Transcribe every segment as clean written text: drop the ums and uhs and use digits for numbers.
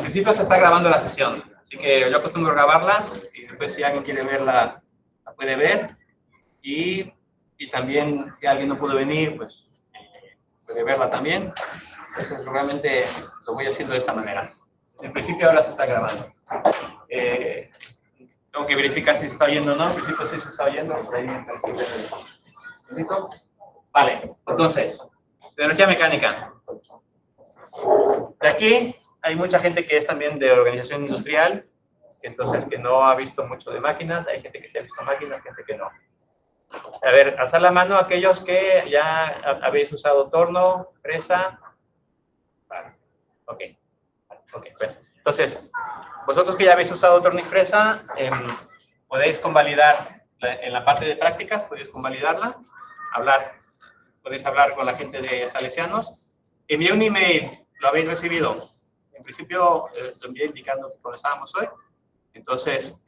principio se está grabando la sesión, así que yo acostumbro a grabarlas y después si alguien quiere verla, la puede ver. Y también si alguien no pudo venir, pues puede verla también. Entonces realmente lo voy haciendo de esta manera. En principio ahora se está grabando. Tengo que verificar si se está oyendo o no. En principio sí se está oyendo. Vale, entonces, de energía mecánica. De aquí hay mucha gente que es también de organización industrial, entonces que no ha visto mucho de máquinas. Hay gente que sí ha visto máquinas, gente que no. A ver, alzar la mano aquellos que ya habéis usado torno, fresa. Vale, ok. Bueno. Entonces, vosotros que ya habéis usado torno y fresa, podéis convalidar en la parte de prácticas, podéis convalidarla, podéis hablar con la gente de Salesianos. Envié un email, ¿lo habéis recibido? En principio, lo envié indicando que comenzábamos hoy. Entonces,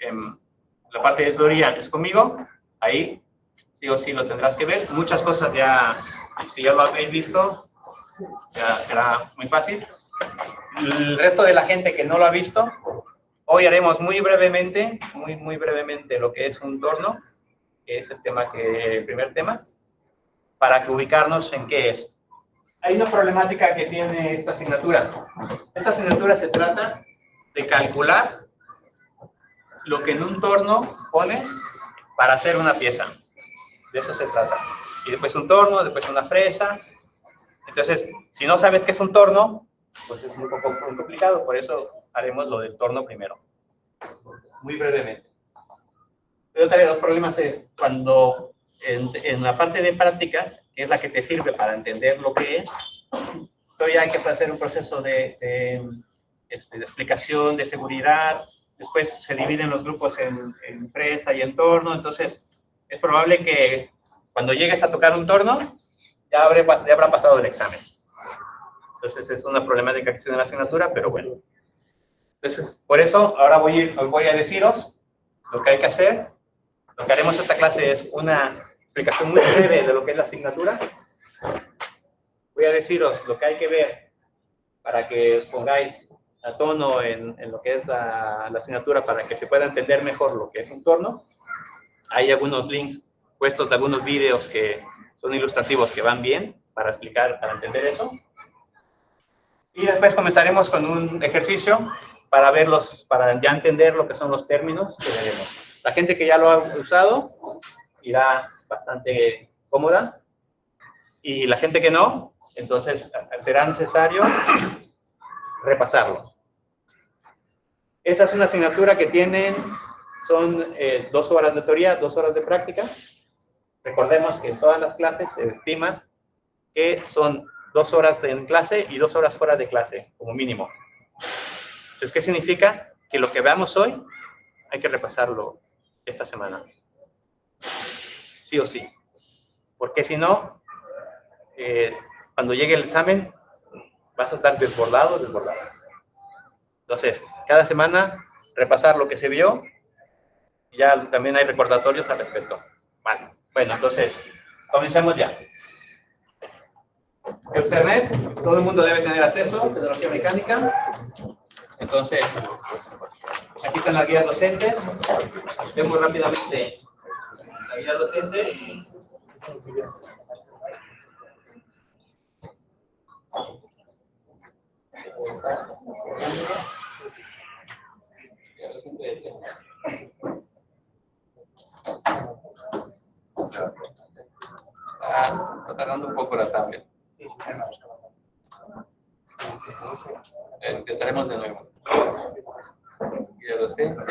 la parte de teoría es conmigo, ahí sí o sí lo tendrás que ver. Muchas cosas ya, si ya lo habéis visto, ya será muy fácil. El resto de la gente que no lo ha visto, hoy haremos muy brevemente lo que es un torno, que es el primer tema, para que ubicarnos en qué es. Hay una problemática que tiene esta asignatura. Esta asignatura se trata de calcular lo que en un torno pones para hacer una pieza. De eso se trata. Y después un torno, después una fresa. Entonces, si no sabes qué es un torno, pues es muy complicado. Por eso haremos lo del torno primero. Muy brevemente. Pero también los problemas es cuando en la parte de prácticas, que es la que te sirve para entender lo que es, todavía hay que hacer un proceso de explicación, de seguridad. Después se dividen los grupos en fresa y en torno. Entonces, es probable que cuando llegues a tocar un torno, ya habrá pasado el examen. Entonces, es una problemática que tiene la asignatura, pero bueno. Entonces, por eso, ahora voy a deciros lo que hay que hacer. Lo que haremos esta clase es una explicación muy breve de lo que es la asignatura. Voy a deciros lo que hay que ver para que os pongáis a tono en lo que es la asignatura, para que se pueda entender mejor lo que es un torno. Hay algunos links puestos de algunos vídeos que son ilustrativos que van bien para explicar, para entender eso. Y después comenzaremos con un ejercicio para ya entender lo que son los términos que veremos. La gente que ya lo ha usado irá bastante cómoda, y la gente que no, entonces será necesario repasarlo. Esta es una asignatura que son 2 horas de teoría, 2 horas de práctica. Recordemos que en todas las clases se estima que son 2 horas en clase y 2 horas fuera de clase, como mínimo. Entonces, ¿qué significa? Que lo que veamos hoy hay que repasarlo esta semana. Sí o sí. Porque si no, cuando llegue el examen, vas a estar desbordado. Entonces, cada semana repasar lo que se vio, y ya también hay recordatorios al respecto. Vale. Bueno, entonces, comencemos ya. Ethernet, todo el mundo debe tener acceso, tecnología mecánica. Entonces, aquí están las guías docentes. Vemos rápidamente la guía docente. Está tardando un poco la tablet. Intentaremos de nuevo. Guía docente.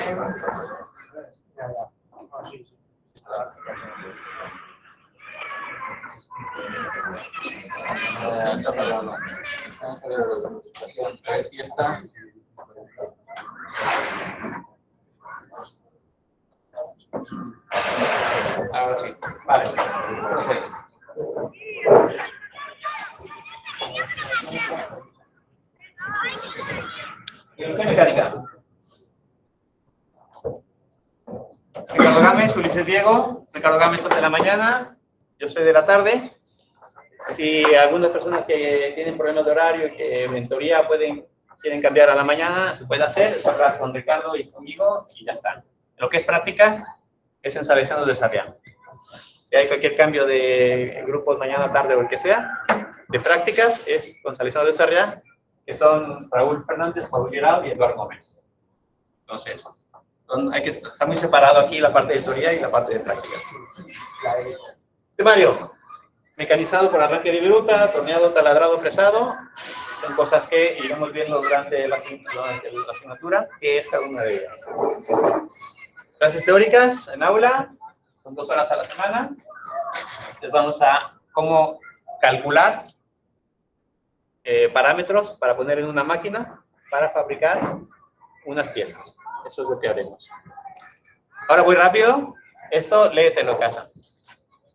Está apagado. Estamos en la presentación. A ver si ya está. Ahora sí. Vale. Entonces. Mecánica. Ricardo Gámez, Ulises Diego. Ricardo Gámez es de la mañana, yo soy de la tarde. Si algunas personas que tienen problemas de horario y que en teoría pueden quieren cambiar a la mañana, se puede hacer, es hablar con Ricardo y conmigo y ya está. Lo que es prácticas es en Salesianos de Sarriá. Si hay cualquier cambio de grupos mañana, tarde o el que sea, de prácticas es con Salesianos de Sarriá, que son Raúl Fernández, Raúl Girao y Eduardo Gómez. Entonces, está muy separado aquí la parte de teoría y la parte de prácticas. Temario, mecanizado por arranque de viruta, torneado, taladrado, fresado. Son cosas que iremos viendo durante la asignatura, que es cada una de ellas. Clases teóricas en aula, son 2 horas a la semana. Entonces vamos a cómo calcular parámetros para poner en una máquina para fabricar unas piezas. Eso es lo que haremos. Ahora voy rápido. Esto léetelo en casa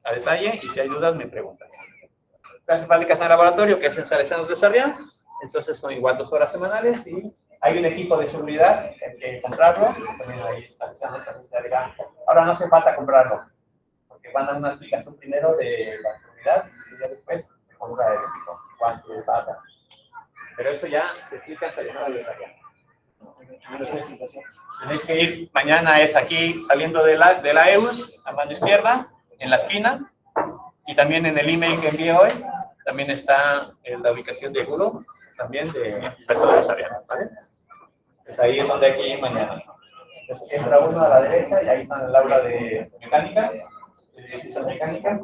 a detalle y si hay dudas me preguntan. Clases prácticas en laboratorio que es en Salesianos de Sarriá. Entonces son igual 2 horas semanales y hay un equipo de seguridad que hay que comprarlo. También hay Salesianos también te dirán, ahora no hace falta comprarlo porque van a dar una explicación primero de la seguridad y ya después se compra el equipo. ¿Cuánto falta? Pero eso ya se explica en Salesianos de Sarriá. Entonces, tenéis que ir, mañana es aquí, saliendo de la EUS, a mano izquierda, en la esquina, y también en el email que envié hoy, también está en la ubicación de Google, también de Salesianos de Sarriá, ¿vale? Pues ahí es donde hay que ir mañana. Entonces entra uno a la derecha y ahí está en el aula de mecánica, de mecánica,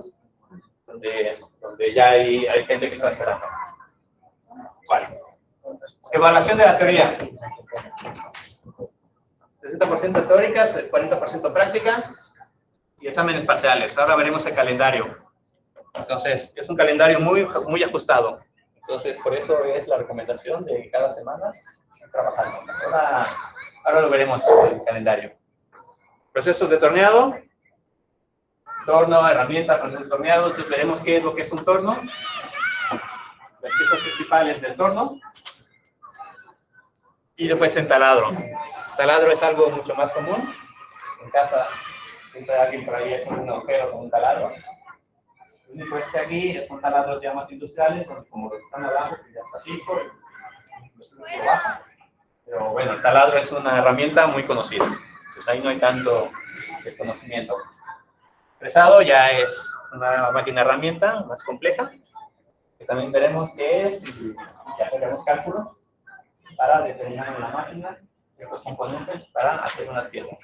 donde ya hay gente que está esperando. Vale. Evaluación de la teoría. 60% teóricas, 40% práctica y exámenes parciales. Ahora veremos el calendario. Entonces, es un calendario muy ajustado. Entonces, por eso es la recomendación de cada semana trabajar. Ahora lo veremos el calendario. Procesos de torneado. Torno, herramienta, proceso de torneado. Entonces, veremos qué es lo que es un torno. Las piezas principales del torno. Y después en taladro. Taladro es algo mucho más común. En casa siempre alguien por ahí hace un agujero con un taladro. Lo único es que aquí es un taladro ya más industriales, donde como lo están hablando, que ya está fijo y lo baja. Pero bueno, el taladro es una herramienta muy conocida. Entonces ahí no hay tanto desconocimiento. Fresado ya es una máquina herramienta más compleja, que también veremos qué es y ya haremos cálculos para determinar en la máquina ciertos componentes para hacer unas piezas.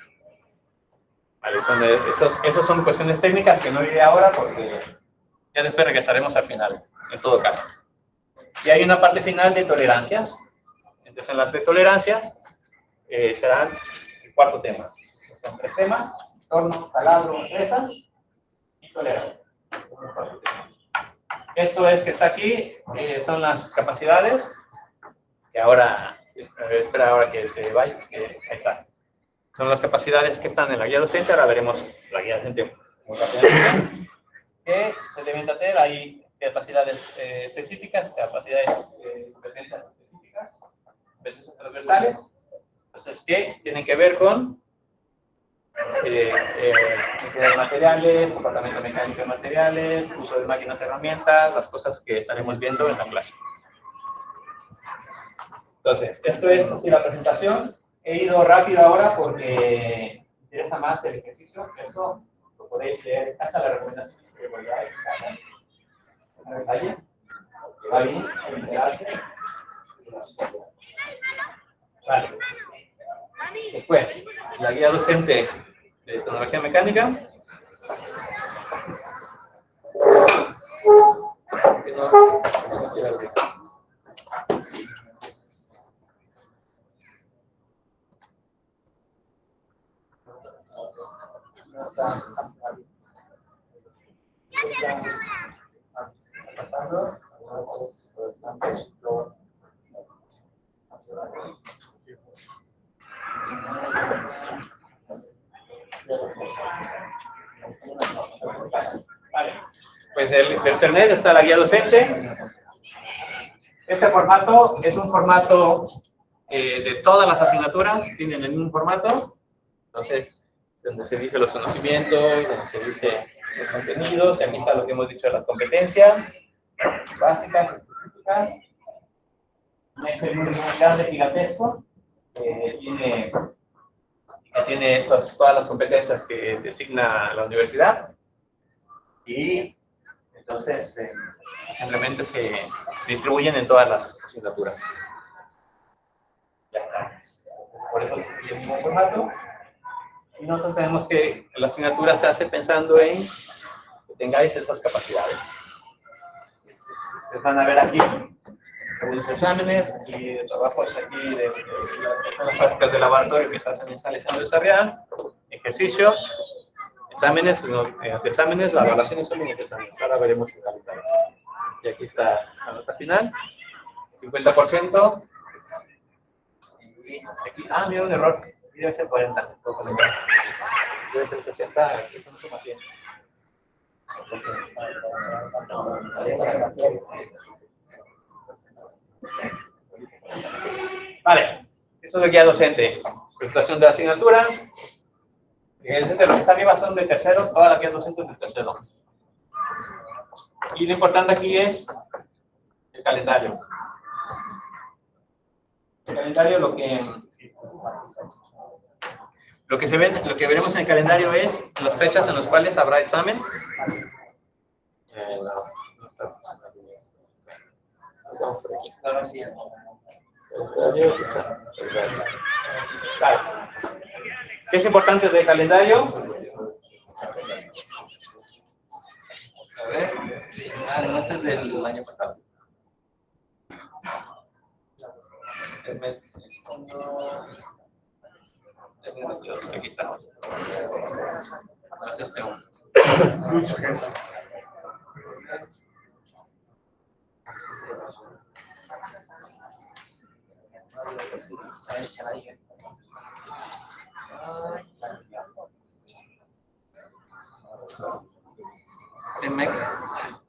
Vale, esos son cuestiones técnicas que no diré ahora porque ya después regresaremos al final, en todo caso. Y hay una parte final de tolerancias. Entonces, en las de tolerancias serán el cuarto tema. Son 3 temas: torno, taladro, fresa y tolerancias. Esto es que está aquí, son las capacidades. Que ahora, espera ahora que se vaya, ahí está. Son las capacidades que están en la guía docente, ahora veremos la guía docente muy rápidamente. Que se deben tener, hay capacidades específicas, capacidades competencias específicas, competencias transversales, entonces que tienen que ver con necesidad de materiales, comportamiento mecánico de materiales, uso de máquinas y herramientas, las cosas que estaremos viendo en la clase. Entonces, esto es así la presentación. He ido rápido ahora porque me interesa más el ejercicio. Eso lo podéis leer hasta las recomendaciones que voy a explicar. En detalle. Ahí, enterarse. Vale. Después, la guía docente de tecnología mecánica. Vale, pues el internet está la guía docente. Este formato es un formato de todas las asignaturas, tienen el mismo formato. Entonces, donde se dice los conocimientos, donde se dice los contenidos, y aquí está lo que hemos dicho de las competencias básicas, específicas. es el muy grande, gigantesco, que tiene todas las competencias que designa la universidad. Y entonces simplemente se distribuyen en todas las asignaturas. Ya está. Por eso es el mismo formato. Y nosotros sabemos que la asignatura se hace pensando en que tengáis esas capacidades. Ustedes van a ver aquí algunos exámenes y trabajos aquí de las prácticas de laboratorio que se hacen en Salesiano de Sarriá, ejercicios, exámenes, la evaluación son de exámenes. Ahora veremos el calendario. Y aquí está la nota final, 50%. Y aquí, mira un error, aquí debe ser 40, debe ser 60, eso no suma 100. Vale, eso es de guía docente. Presentación de la asignatura. Los que están arriba son de tercero, toda la guía docente es de tercero. Y lo importante aquí es el calendario. El calendario lo que veremos en el calendario es las fechas en las cuales habrá examen. ¿Qué es importante del calendario? A ver, no, este es del año pasado. Aquí está.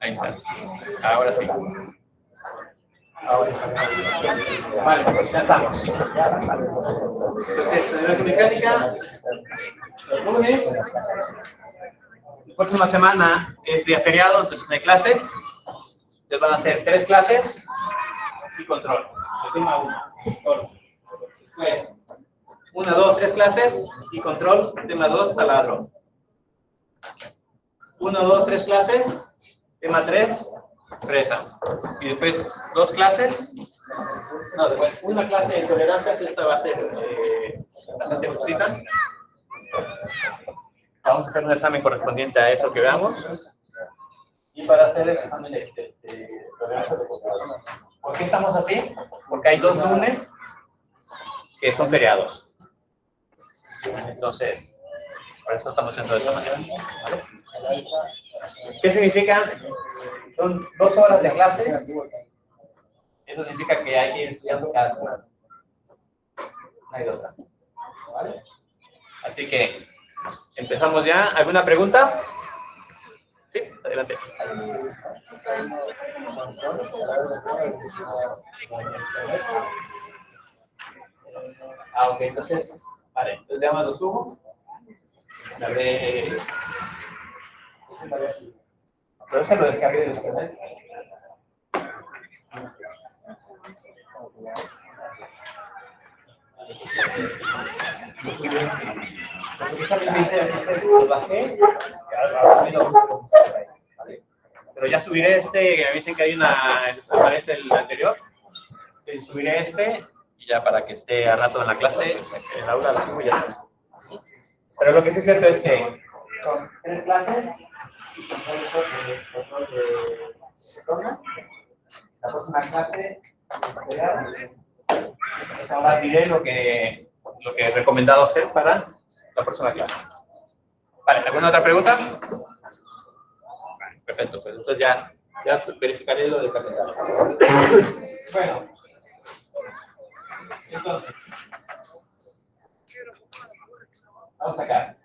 Ahí está. Ahora sí. Vale, pues ya estamos. Entonces, electromecánica, el lunes. La próxima semana es día feriado, entonces no hay clases. Les van a hacer 3 clases y control. El tema 1. Después, 1, 2, 3 clases y control. Tema 2, taladro. 1, 2, 3 clases. Tema 3, fresa. Y después 2 clases. No, después una clase de tolerancias. Esta va a ser bastante justita. Vamos a hacer un examen correspondiente a eso que veamos. Y para hacer el examen de tolerancia de computación. ¿Por qué estamos así? Porque hay 2 lunes que son feriados. Entonces, por eso estamos haciendo de esta manera. ¿Vale? ¿Qué significa? Son 2 horas de clase. Eso significa que hay que ir estudiando cada semana. No hay otra. ¿Vale? Así que empezamos ya. ¿Alguna pregunta? Sí, adelante. Ok, entonces, vale, entonces ya más lo subo. La de... Pero eso lo descargué de ustedes. Pero ya subiré este, me dicen que hay una, aparece el anterior. Subiré este y ya para que esté a rato en la clase, en el aula lo subo y ya está. Pero lo que sí es cierto es que son 3 clases y control de toma. La próxima clase, pues ahora diré lo que he recomendado hacer para la próxima clase. Vale, ¿alguna otra pregunta? Vale, perfecto, pues entonces ya verificaré lo del calendario. Bueno, entonces, vamos acá.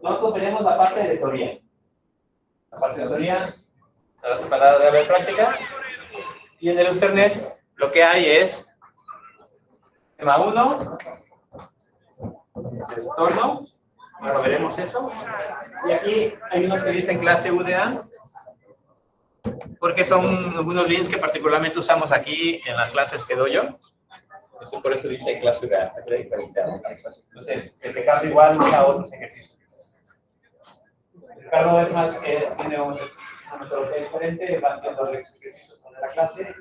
Nosotros tenemos la parte de teoría. La parte de teoría será separada de la práctica. Y en el Usernet lo que hay es tema 1, el entorno. Ahora veremos eso. Y aquí hay unos que dicen clase UDA. porque son algunos links que particularmente usamos aquí en las clases que doy yo. Por eso dice clase real. Entonces, el Ricardo igual usa otros ejercicios. Ricardo es más, tiene una metodología diferente, va haciendo ejercicios con la clase.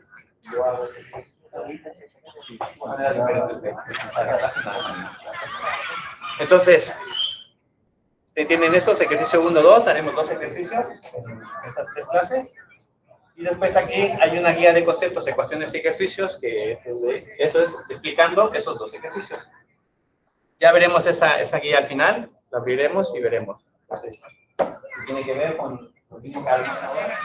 Yo hago ejercicios de maneras diferentes de usar la clase. Entonces, si tienen esos, ejercicio 1, 2, haremos 2 ejercicios en esas 3 clases. Y después aquí hay una guía de conceptos, ecuaciones y ejercicios, que eso es explicando esos 2 ejercicios. Ya veremos esa guía al final, la abriremos y veremos. Entonces, tiene que ver con lo mismo que alguien ahora.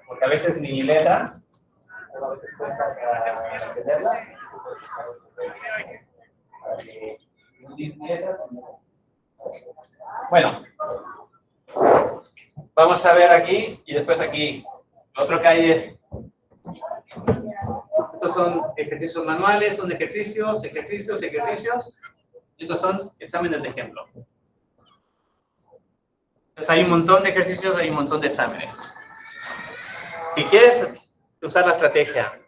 Porque a veces ni letra, pero a veces cuesta entenderla. Bueno, vamos a ver aquí y después aquí. Lo otro que hay es, estos son ejercicios manuales, son ejercicios. Estos son exámenes de ejemplo. Entonces hay un montón de ejercicios, hay un montón de exámenes. Si quieres usar la estrategia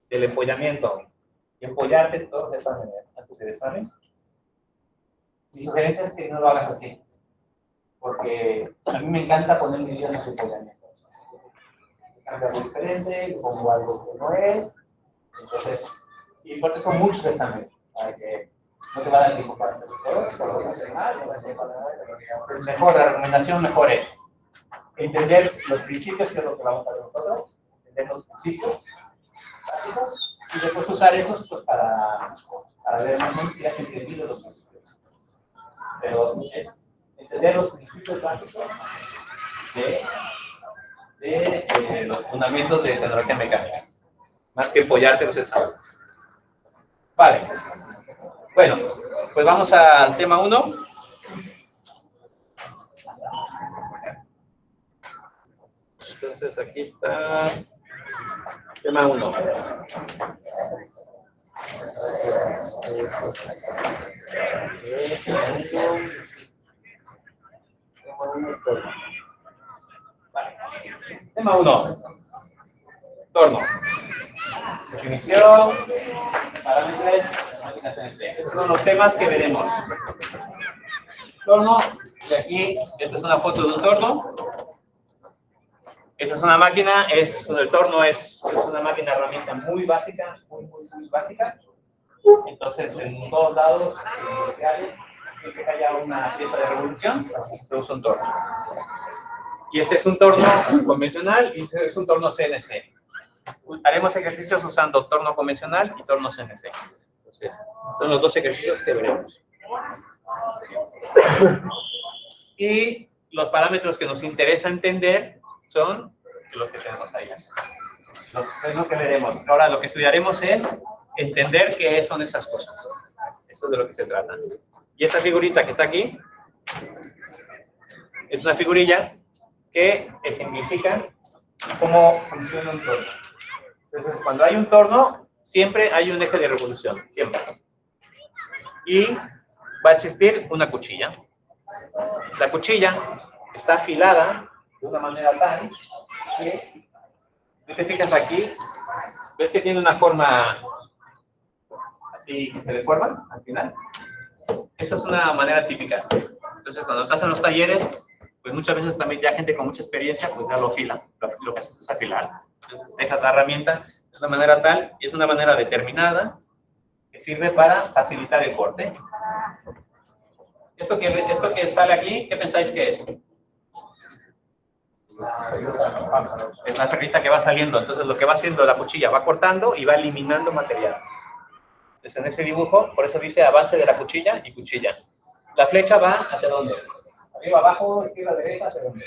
del empollamiento y empollarte en todos los exámenes antes del examen, mi sugerencia es que no lo hagas así. Porque a mí me encanta poner mi vida en los empollamientos. Cambio algo diferente, pongo algo que no es. Entonces, y por eso son muchos exámenes. Para que no te va a dar tiempo para hacer todos, solo voy a hacer mal, no voy a hacer para nada. Mejor, la recomendación mejor es entender los principios, que es lo que vamos a hacer nosotros, entender los principios básicos, y después usar esos pues, para ver más o menos si has entendido los principios. Pero es entender los principios básicos de los fundamentos de tecnología mecánica, más que apoyarte los exámenes. Vale. Bueno, pues vamos al tema 1. Entonces aquí está tema 1. Tema 1. Torno. Definición, parámetros, máquinas CNC. Estos son los temas que veremos. Torno, de aquí, esta es una foto de un torno. Esta es una máquina, el torno es una máquina herramienta muy básica, muy básica. Entonces, en todos lados, industriales, siempre que haya una pieza de revolución, se usa un torno. Y este es un torno convencional y este es un torno CNC. Haremos ejercicios usando torno convencional y torno CNC. Entonces, son los 2 ejercicios que veremos. Y los parámetros que nos interesa entender son los que tenemos ahí. Es lo que veremos. Ahora, lo que estudiaremos es entender qué son esas cosas. Eso es de lo que se trata. Y esta figurita que está aquí es una figurilla que ejemplifica cómo funciona un torno. Entonces, cuando hay un torno, siempre hay un eje de revolución, siempre. Y va a existir una cuchilla. La cuchilla está afilada de una manera tal que, si te fijas aquí, ves que tiene una forma así que se deforma al final. Eso es una manera típica. Entonces, cuando estás en los talleres, pues muchas veces también ya gente con mucha experiencia, pues ya lo afila. Lo que haces es afilar. Entonces, dejas la herramienta de una manera tal, y es una manera determinada que sirve para facilitar el corte. Esto que sale aquí, ¿qué pensáis que es? Es una ferrita que va saliendo. Entonces, lo que va haciendo la cuchilla, va cortando y va eliminando material. Entonces, en ese dibujo, por eso dice avance de la cuchilla y cuchilla. La flecha va ¿hacia dónde? Arriba, abajo, izquierda, derecha, ¿hacia dónde?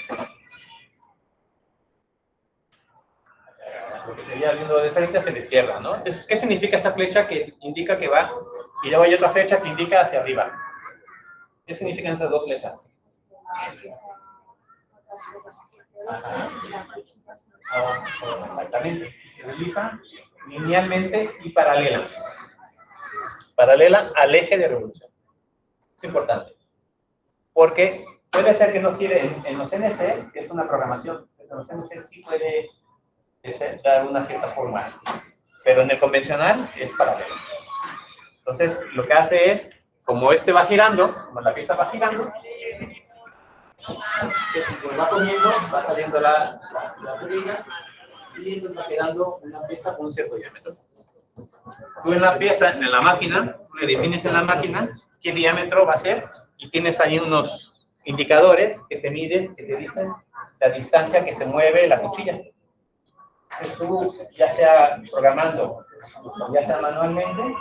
Lo que sería viendo de frente hacia la izquierda, ¿no? Entonces, ¿qué significa esa flecha que indica que va? Y luego hay otra flecha que indica hacia arriba. ¿Qué significan esas 2 flechas? Ajá. Exactamente. Se desliza linealmente y paralela. paralela al eje de revolución. Es importante. Porque puede ser que no gire en los NCs, que es una programación. En los NCs sí puede dar una cierta forma, pero en el convencional es paralelo. Entonces, lo que hace es, como este va girando, como la pieza va girando, va comiendo, va saliendo la orilla, y entonces va quedando una pieza con un cierto diámetro. Tú en la pieza, en la máquina, le defines en la máquina qué diámetro va a ser, y tienes ahí unos indicadores que te miden, que te dicen la distancia que se mueve la cuchilla. Entonces tú, ya sea programando, ya sea manualmente,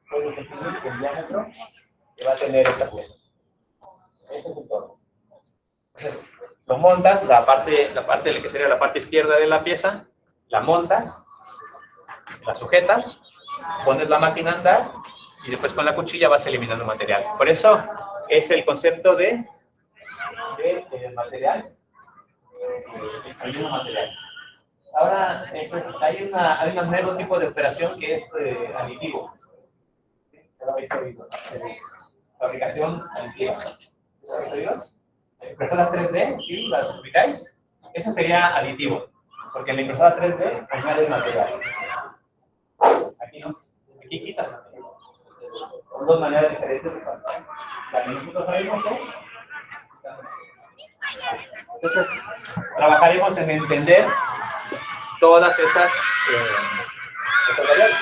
puedes definir el diámetro que va a tener esta pieza. Ese es el todo. Entonces, lo montas, la parte de la que sería la parte izquierda de la pieza, la montas, la sujetas, pones la máquina a andar y después con la cuchilla vas eliminando material. Por eso es el concepto de material. Ahora, hay un nuevo tipo de operación que es aditivo. Fabricación aditiva. Impresoras 3D, ¿sí? ¿Las ubicáis? Ese sería aditivo, porque en la impresora 3D añades material. Aquí no, aquí quitas material. Son dos maneras diferentes de fabricar. La que nosotros sabemos es... Entonces, trabajaremos en entender todas esas variables.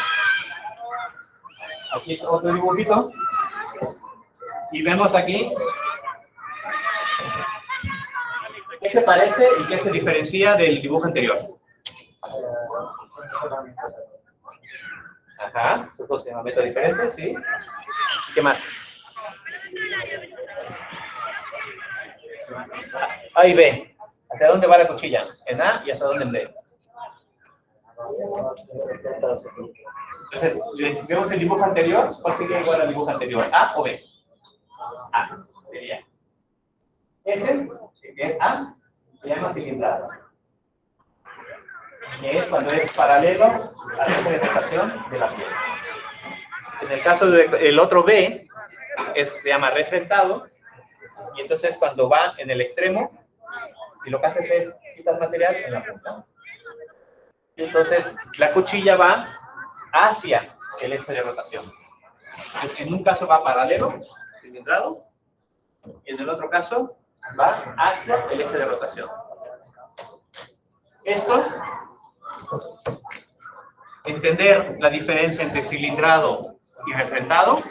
Aquí es otro dibujito. Y vemos aquí qué se parece y qué se diferencia del dibujo anterior. Ajá, esos dos se llaman métodos diferentes, ¿sí? ¿Qué más? A y B. ¿Hacia dónde va la cuchilla? En A y hacia dónde en B. Entonces, si vemos el dibujo anterior, ¿cuál sería igual al dibujo anterior? ¿A o B? A, sería. Ese, que es A, se llama cilindrado. Que es cuando es paralelo al eje de rotación de la pieza. En el caso del otro B, se llama refrentado, y entonces cuando va en el extremo, si lo que haces es quitas material en la punta. Y entonces la cuchilla va hacia el eje de rotación. Entonces, en un caso va paralelo, cilindrado, y en el otro caso va hacia el eje de rotación. Esto, entender la diferencia entre cilindrado y refrentado,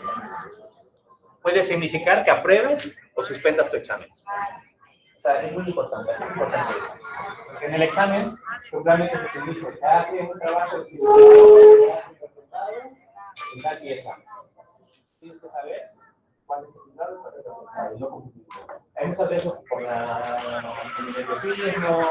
puede significar que apruebes o suspendas tu examen. O sea, es muy importante, es importante. Porque en el examen, probablemente se te dice, sí, es un trabajo de cilindrado, y tal pieza. Tienes que saber cuál es cilindrado y cuál es refrentado, y no confundir. Hay muchas veces por el nerviosismo,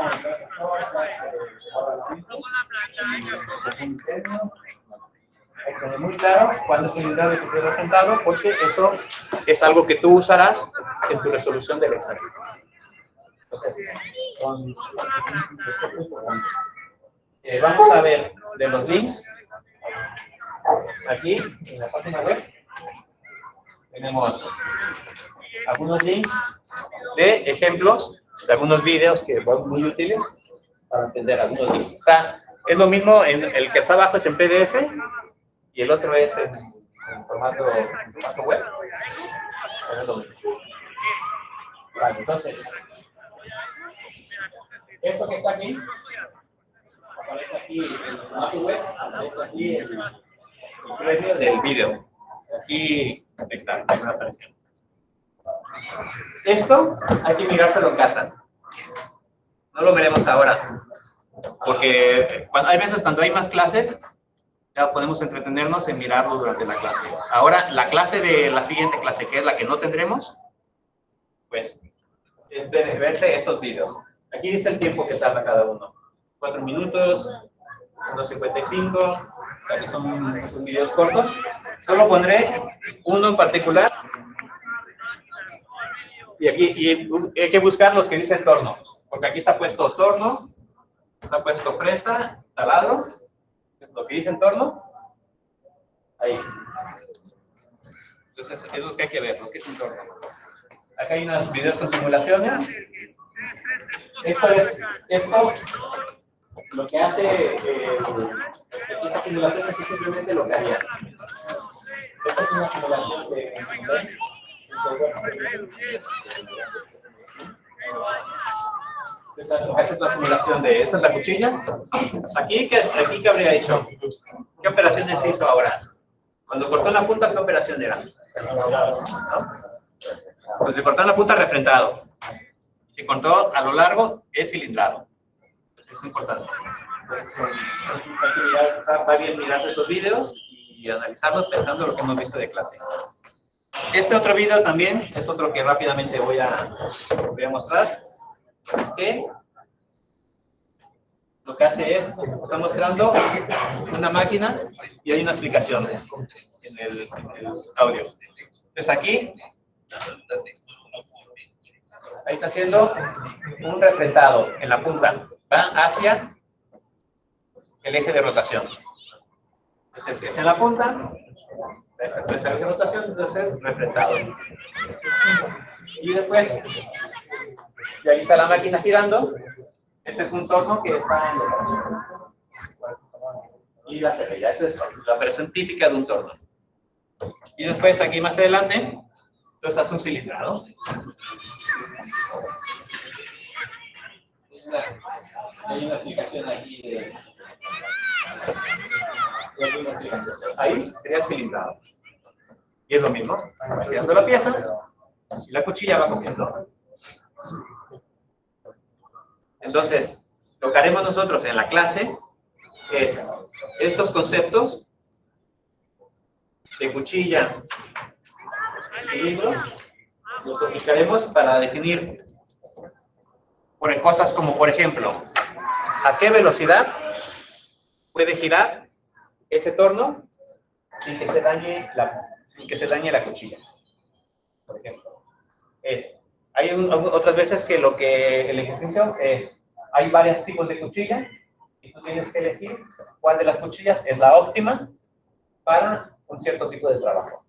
hay que tener muy claro cuándo es cilindrado y cuándo es refrentado, porque eso es algo que tú usarás en tu resolución del examen. Vamos a ver de los links. Aquí en la página web tenemos algunos links de ejemplos de algunos videos que son muy útiles para entender algunos links. Es lo mismo, el que está abajo es en PDF y el otro es en formato web. Es lo mismo. Vale, entonces, esto que está aquí, aparece aquí en el formato web, aparece aquí en el previo del video. Aquí está, una aparición. Esto hay que mirárselo en casa. No lo veremos ahora. Porque hay veces cuando hay más clases, ya podemos entretenernos en mirarlo durante la clase. Ahora, la clase de la siguiente clase, que es la que no tendremos, pues es verse estos videos. Aquí dice el tiempo que tarda cada uno. 4 minutos, 1:55, o sea que son videos cortos. Solo pondré uno en particular. Y aquí hay que buscar los que dicen torno, porque aquí está puesto torno, está puesto fresa, taladro, lo que dicen torno, ahí. Entonces, es lo que hay que ver, lo que es un torno. Acá hay unos videos con simulaciones. Esto, lo que hace estas simulaciones es simplemente lo que haría. Esta es una simulación de lo que hace es la simulación de esta es la cuchilla. Aquí, ¿qué habría hecho? ¿Qué operaciones hizo ahora? Cuando cortó en la punta, ¿qué operación era? ¿No? Cuando le cortó en la punta, refrendado. Si cortó a lo largo, es cilindrado. Es importante. Entonces, va bien mirarse estos videos y analizarlos pensando en lo que hemos visto de clase. Este otro video también es otro que rápidamente voy a mostrar. Que lo que hace es, está mostrando una máquina y hay una explicación en el audio. Entonces aquí, ahí está haciendo un refrendado en la punta. Va hacia el eje de rotación. Entonces es en la punta, entonces el eje de rotación, entonces es refrendado. Y después, y ahí está la máquina girando. Ese es un torno que está en operación. Y la ferrilla, esa es la operación típica de un torno. Y después aquí más adelante, entonces hace un cilindrado. Hay una explicación aquí de... Ahí sería el cilindrado. Y es lo mismo. Va girando la pieza y la cuchilla va cogiendo. Entonces, lo que haremos nosotros en la clase es estos conceptos de cuchilla y cilindro los aplicaremos para definir cosas como, por ejemplo, a qué velocidad puede girar ese torno sin que se dañe la cuchilla. Por ejemplo, hay otras veces que el ejercicio es, hay varios tipos de cuchilla y tú tienes que elegir cuál de las cuchillas es la óptima para un cierto tipo de trabajo.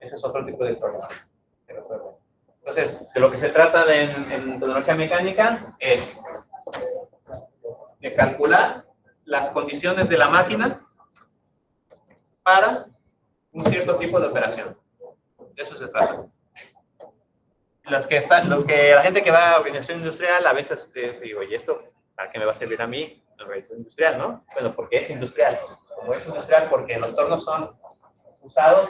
Ese es otro tipo de problema. Entonces, de lo que se trata en tecnología mecánica es de calcular las condiciones de la máquina para un cierto tipo de operación. De eso se trata. La gente que va a organización industrial a veces dice, oye, ¿esto para qué me va a servir a mí la organización industrial, no? Bueno, porque es industrial. Como es industrial, porque los tornos son usados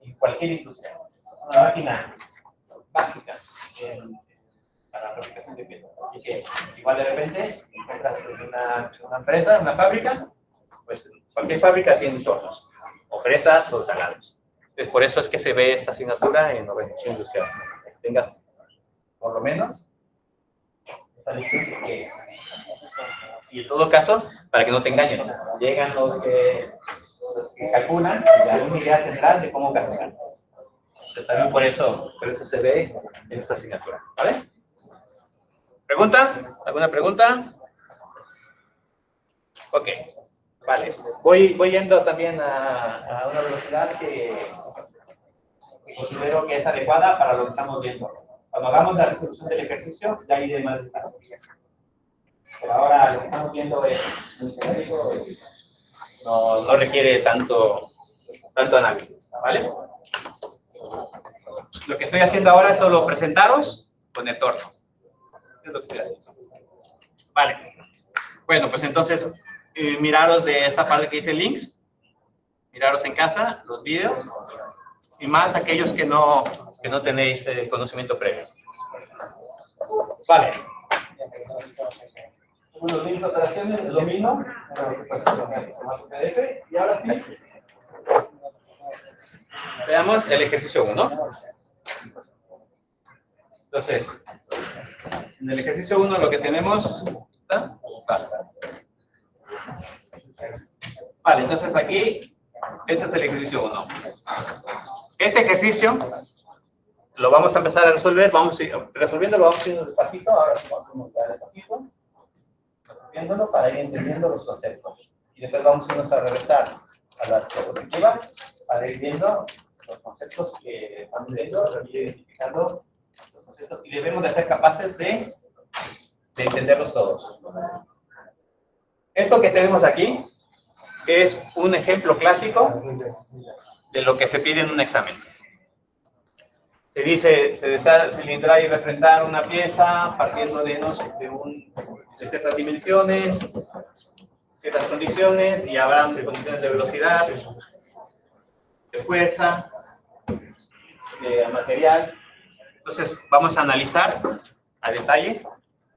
en cualquier industria. Es una máquina básica para la fabricación de piezas. Así que, igual de repente, encuentras en una empresa, una fábrica, pues cualquier fábrica tiene tornos, o presas o talados. Entonces, por eso es que se ve esta asignatura en organización industrial. Tengas por lo menos esa lección que es. Y en todo caso, para que no te engañen, llegan los que calculan y alguna idea tendrás de cómo calcular. Entonces también por eso se ve en esta asignatura. ¿Vale? ¿Pregunta? ¿Alguna pregunta? Ok. Vale. Voy yendo también a una velocidad que considero que es adecuada para lo que estamos viendo. Cuando hagamos la resolución del ejercicio, ya iré más despacio. Pero ahora lo que estamos viendo es muy genérico, no requiere tanto análisis, ¿vale? Lo que estoy haciendo ahora es solo presentaros con el torno. Es lo que estoy haciendo. Vale. Bueno, pues entonces, miraros de esa parte que dice links, miraros en casa los vídeos, y más aquellos que no tenéis conocimiento previo. Vale. Los links de operaciones es lo mismo, y ahora sí, veamos el ejercicio 1. Entonces, en el ejercicio 1 lo que tenemos está. Vale, entonces aquí, este es el ejercicio 1. Este ejercicio lo vamos a empezar a resolver, vamos a ir resolviéndolo, vamos a ir despacito, ahora vamos a ir despacito, resolviéndolo para ir entendiendo los conceptos. Y después vamos a irnos a regresar a las diapositivas para ir viendo los conceptos que estamos viendo, identificando los conceptos y debemos de ser capaces de entenderlos todos. Esto que tenemos aquí es un ejemplo clásico de lo que se pide en un examen. Se dice, se cilindrar y refrendar una pieza partiendo de, no sé, de ciertas dimensiones, ciertas condiciones, y habrá condiciones de velocidad, de fuerza, de material. Entonces vamos a analizar a detalle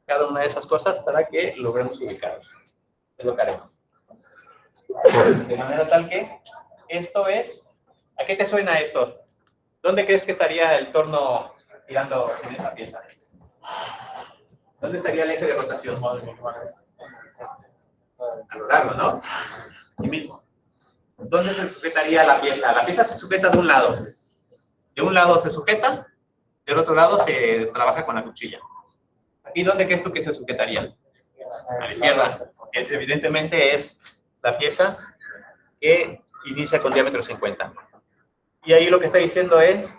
cada una de esas cosas para que logremos ubicarlos. Es lo que haremos. De manera tal que esto es... ¿A qué te suena esto? ¿Dónde crees que estaría el torno girando en esa pieza? ¿Dónde estaría el eje de rotación? A lo largo, ¿no? Aquí mismo. ¿Dónde se sujetaría la pieza? La pieza se sujeta de un lado. De un lado se sujeta, del otro lado se trabaja con la cuchilla. ¿Aquí dónde crees tú que se sujetaría? A la izquierda. Evidentemente es la pieza que inicia con diámetro 50. Y ahí lo que está diciendo es,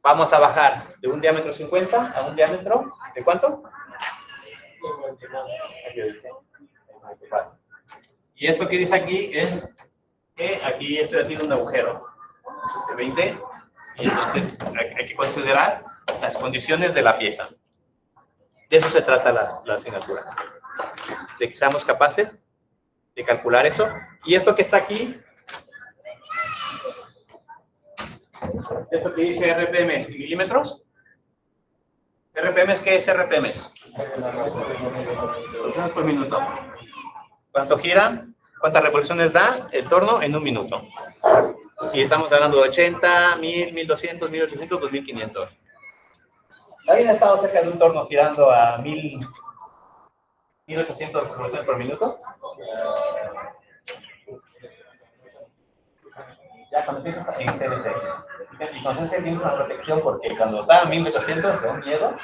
vamos a bajar de un diámetro 50 a un diámetro, ¿de cuánto? Y esto que dice aquí es que aquí esto ya tiene un agujero de 20, y entonces hay que considerar las condiciones de la pieza. De eso se trata la asignatura, de que seamos capaces de calcular eso. Y esto que está aquí, esto que dice RPMs y milímetros. ¿RPMs qué es RPMs? Revoluciones por minuto. ¿Cuánto gira? ¿Cuántas revoluciones da el torno en un minuto? Y estamos hablando de 80, 1000, 1200, 1800, 2500. ¿Alguien ha estado cerca de un torno girando a 1800 revoluciones por minuto? Ya cuando empiezas en CNC. Y con CNC tienes una protección porque cuando está a 1800 da un miedo.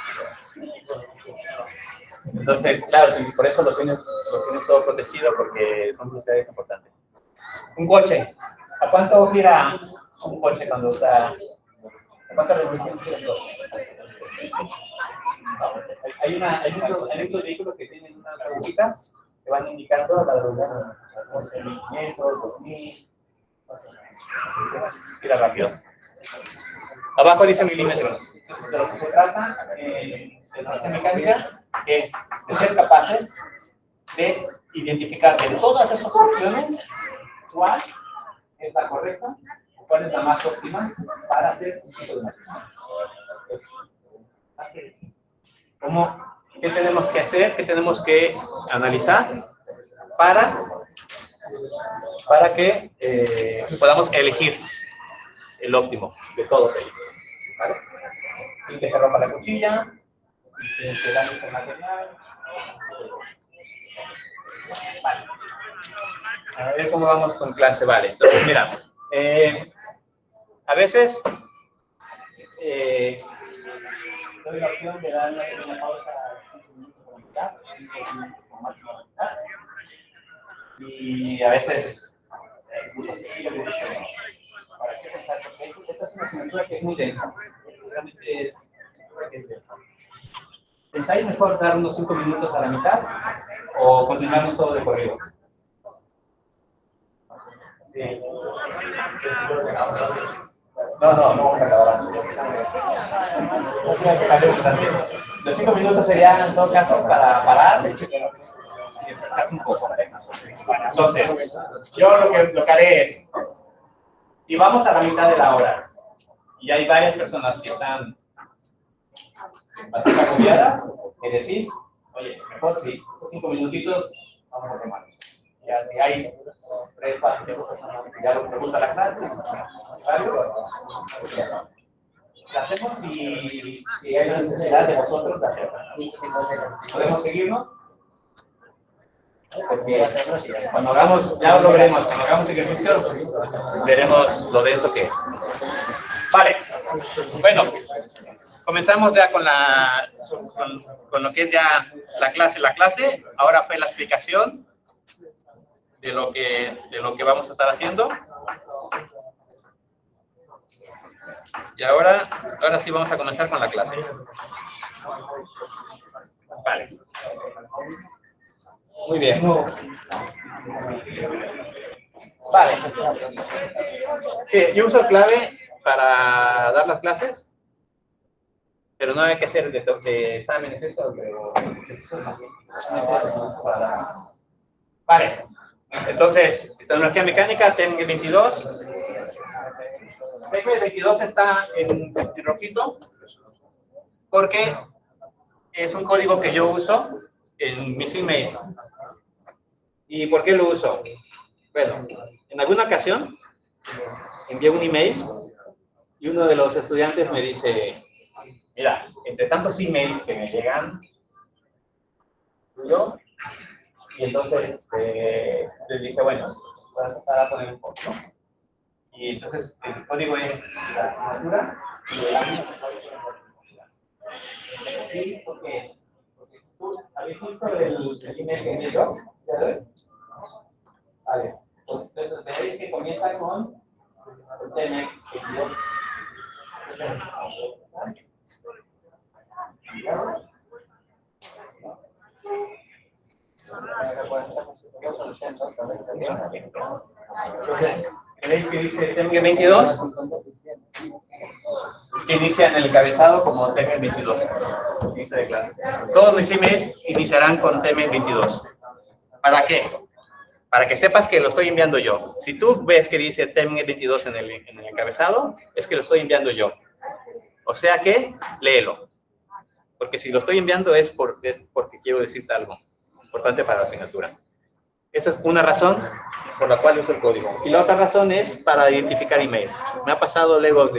Entonces, claro, sí, por eso lo tienes todo protegido, porque son velocidades importantes. Un coche. ¿A cuánto gira un coche cuando está? ¿A cuántas revoluciones gira el coche? Hay muchos vehículos que tienen unas agujitas que van indicando la velocidad. 1500, 2000. Gira rápido. Abajo dice milímetros. De lo que se trata de la mecánica es de ser capaces de identificar en todas esas secciones cuál es la correcta, cuál es la más óptima para hacer un tipo de máquina. ¿Qué tenemos que hacer? ¿Qué tenemos que analizar para que podamos elegir el óptimo de todos ellos? ¿Vale? Sin que se rompa la cuchilla, sin que dañe el material. Vale. A ver cómo vamos con clase. Vale, entonces mira, a veces doy la opción de dar una pequeña pausa de 5 minutos por mitad, 5 minutos por máximo por mitad, y a veces ¿para qué pensar? Porque esta es una asignatura que es muy densa, realmente es densa. ¿Pensáis mejor dar unos 5 minutos a la mitad o continuamos todo de corrido? Sí. No vamos a acabar antes. Los 5 minutos serían en todo caso para parar y refrescarse un poco. Entonces, yo lo que haré es, y vamos a la mitad de la hora, y hay varias personas que están bastante agobiadas, que decís, oye, mejor si esos 5 minutitos vamos a tomar. Ya si hay 3, 4 personas que ya lo pregunta la clase, ¿vale? La hacemos si hay la necesidad de vosotros de hacerlo. ¿Podemos seguirnos? Porque cuando hagamos, ya lo veremos, cuando hagamos ejercicios, veremos lo denso que es. Vale, bueno, comenzamos ya con lo que es ya la clase. Ahora fue la explicación de lo que vamos a estar haciendo. Y ahora sí vamos a comenzar con la clase. Vale. Muy bien. Vale. Sí, yo uso clave para dar las clases, pero no hay que hacer de exámenes esto. Vale. Entonces, tecnología mecánica, TEM 22. TEM 22 está en rojito porque es un código que yo uso en mis emails. ¿Y por qué lo uso? Bueno, en alguna ocasión envié un email y uno de los estudiantes me dice, mira, entre tantos emails que me llegan, yo, y entonces les dije, bueno, voy a empezar a poner un poco, ¿no? Y entonces el código es la asignatura y el año. ¿Y por qué es? Porque si tú habéis visto el email que envié yo, ¿ya ves? Vale, entonces veréis que comienza con el TEMEC 22. Entonces, veréis que dice TEMEC 22, que inicia en el encabezado como TEMEC 22. Inicio de clase. Todos mis emails iniciarán con TEMEC 22. ¿Para qué? Para que sepas que lo estoy enviando yo. Si tú ves que dice TEMEC 22 en el encabezado, es que lo estoy enviando yo. O sea que, léelo. Porque si lo estoy enviando es porque quiero decirte algo importante para la asignatura. Esa es una razón por la cual uso el código. Y la otra razón es para identificar emails. Me ha pasado luego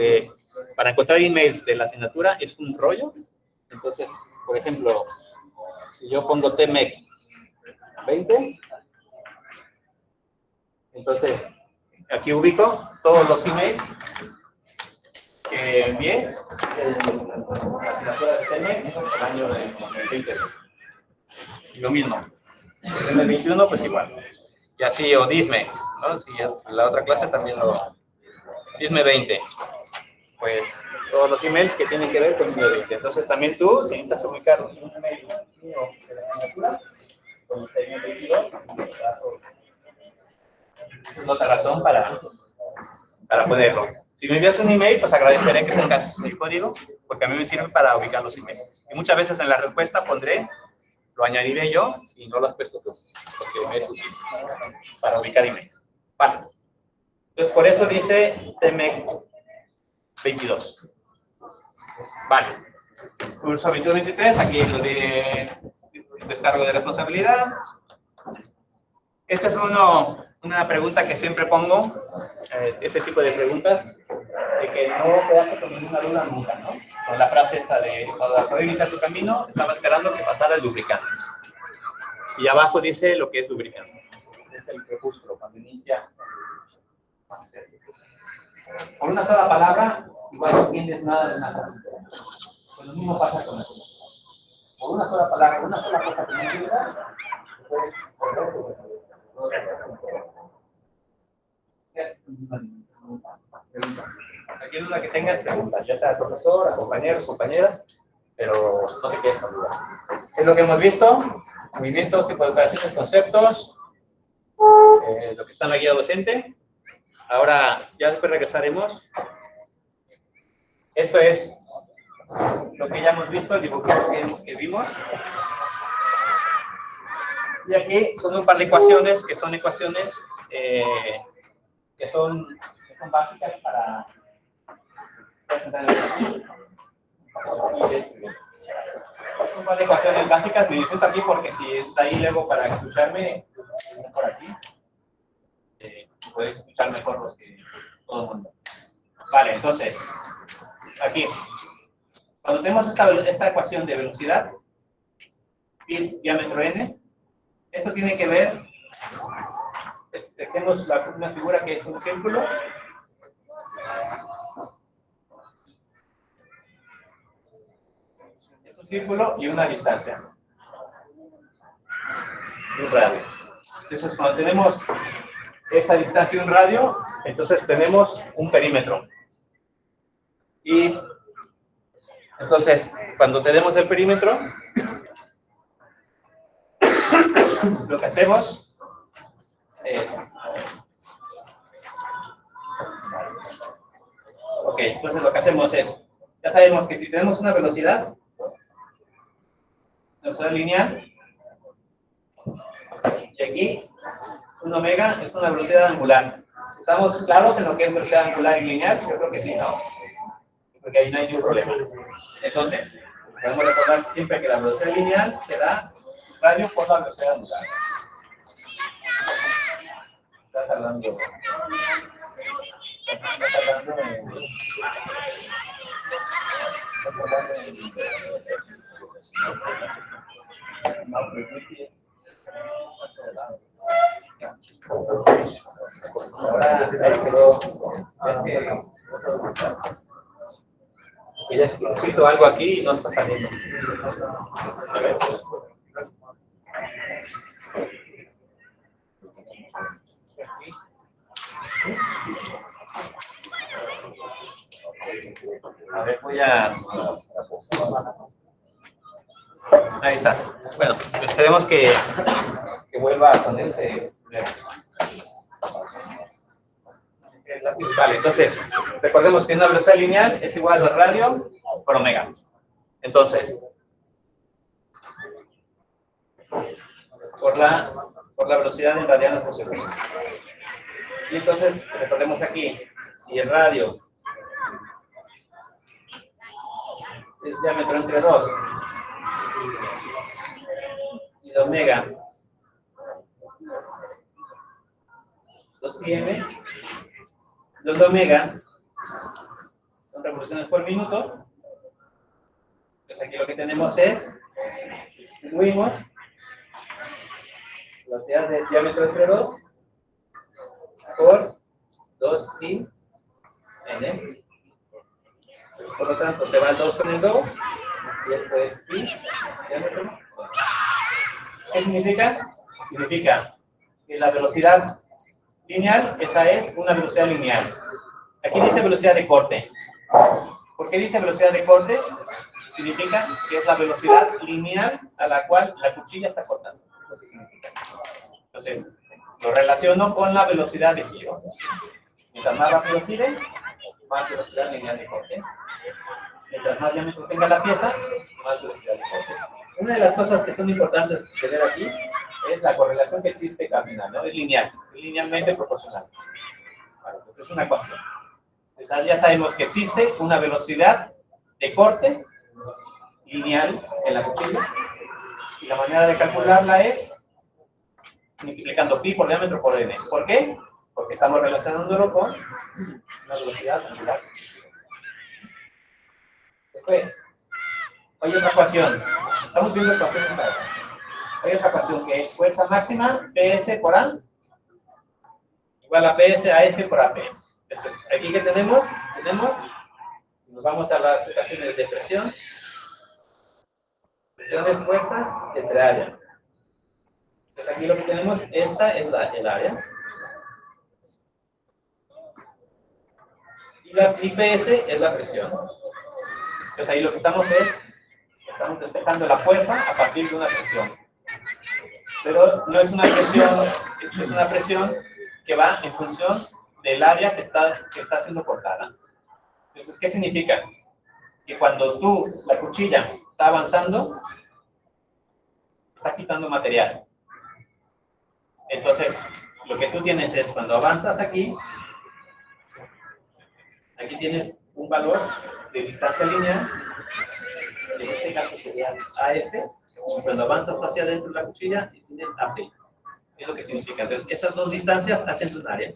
para encontrar emails de la asignatura es un rollo. Entonces, por ejemplo, si yo pongo TEMEC 20, entonces aquí ubico todos los emails que envié la asignatura de TEMEC el año de 2020. Y lo mismo. En el 21, pues igual. Y así, o DISME, ¿no? Si la otra clase también DISME 20. Pues todos los emails que tienen que ver con DISME 20. Entonces también tú, si necesitas ubicar un email mío de la asignatura, con el DISME 22, es otra razón para ponerlo. Si me envías un email, pues agradeceré que pongas el código, porque a mí me sirve para ubicar los emails. Y muchas veces en la respuesta pondré, lo añadiré yo, si no lo has puesto tú, porque me es útil para ubicar emails. Vale. Entonces, por eso dice TEMEC 22. Vale. Curso 22-23, aquí lo de descargo de responsabilidad. Esta es una pregunta que siempre pongo, ese tipo de preguntas, de que no quedarse con ninguna duda nunca, ¿no? Con la frase esta de, cuando puede iniciar su camino, estaba esperando que pasara el lubricante. Y abajo dice lo que es lubricante. Es el crepúsculo, cuando inicia. Por una sola palabra, igual no entiendes nada de una frase. Pues lo mismo pasa con eso. Por una sola palabra, una sola cosa que no entiendas, pues, cualquier duda que tengas, preguntas, ya sea al profesor, a compañeros, compañeras, pero no te quedes con duda. Es lo que hemos visto: movimientos, tipo de operaciones, conceptos, lo que está en la guía docente. Ahora, ya después regresaremos. Eso es lo que ya hemos visto, el dibujo que vimos. Y aquí son un par de ecuaciones, que son ecuaciones que son básicas para presentar el ejercicio. Son un par de ecuaciones básicas, me dicen aquí porque si está ahí luego para escucharme, por aquí, podéis escuchar mejor los que todo el mundo. Vale, entonces, aquí, cuando tenemos esta ecuación de velocidad, pi diámetro n, esto tiene que ver, tenemos una figura que es un círculo. Es un círculo y una distancia. Un radio. Entonces, cuando tenemos esta distancia y un radio, entonces tenemos un perímetro. Y entonces, cuando tenemos el perímetro, lo que hacemos es... Ok, entonces lo que hacemos es, ya sabemos que si tenemos una velocidad lineal, y aquí un omega es una velocidad angular. ¿Estamos claros en lo que es velocidad angular y lineal? Yo creo que sí, ¿no? Porque ahí no hay ningún problema. Entonces, podemos recordar siempre que la velocidad lineal será radio por la velocidad angular. Está tardando. Ahora quedó. Ya he escrito algo aquí y no está saliendo. A ver. A ver, voy a... Ahí está. Bueno, esperemos que vuelva a ponerse... Vale, entonces, recordemos que una velocidad lineal es igual a radio por omega. Entonces, por la velocidad en radianes por segundo. Y entonces, recordemos aquí, si el radio es diámetro entre 2 y de omega 2 πm, los de omega son revoluciones por minuto. Entonces aquí lo que tenemos es, distribuimos velocidad de diámetro entre 2 por 2i n. Por lo tanto, se va el 2 con el 2 y esto es i diámetro. ¿Qué significa? Significa que la velocidad lineal, esa es una velocidad lineal. Aquí dice velocidad de corte. ¿Por qué dice velocidad de corte? Significa que es la velocidad lineal a la cual la cuchilla está cortando. Eso sí significa. Entonces, lo relaciono con la velocidad de giro. Mientras más rápido gire, más velocidad lineal de corte. Mientras más diámetro tenga la pieza, más velocidad de corte. Una de las cosas que son importantes tener aquí es la correlación que existe cardinal, ¿no? Es lineal, es linealmente proporcional. Bueno, pues es una ecuación. Entonces, ya sabemos que existe una velocidad de corte lineal en la cuchilla y la manera de calcularla es multiplicando pi por diámetro por n. ¿Por qué? Porque estamos relacionándolo con una velocidad angular. Después, hay otra ecuación. Estamos viendo ecuaciones ahora. Hay otra ecuación que es fuerza máxima PS por A igual a PS a F por AP. Entonces, aquí que tenemos, nos vamos a las ecuaciones de presión. Presión es fuerza entre área. Entonces aquí lo que tenemos, esta es el área. Y PS es la presión. Entonces ahí lo que estamos despejando la fuerza a partir de una presión. Pero no es una presión, es una presión que va en función del área que está siendo cortada. Entonces, ¿qué significa? Que cuando la cuchilla está avanzando, está quitando material. Entonces, lo que tú tienes es, cuando avanzas aquí tienes un valor de distancia lineal, en este caso sería AF, y cuando avanzas hacia adentro de la cuchilla, tienes AP. Es lo que significa. Entonces, esas dos distancias hacen un área.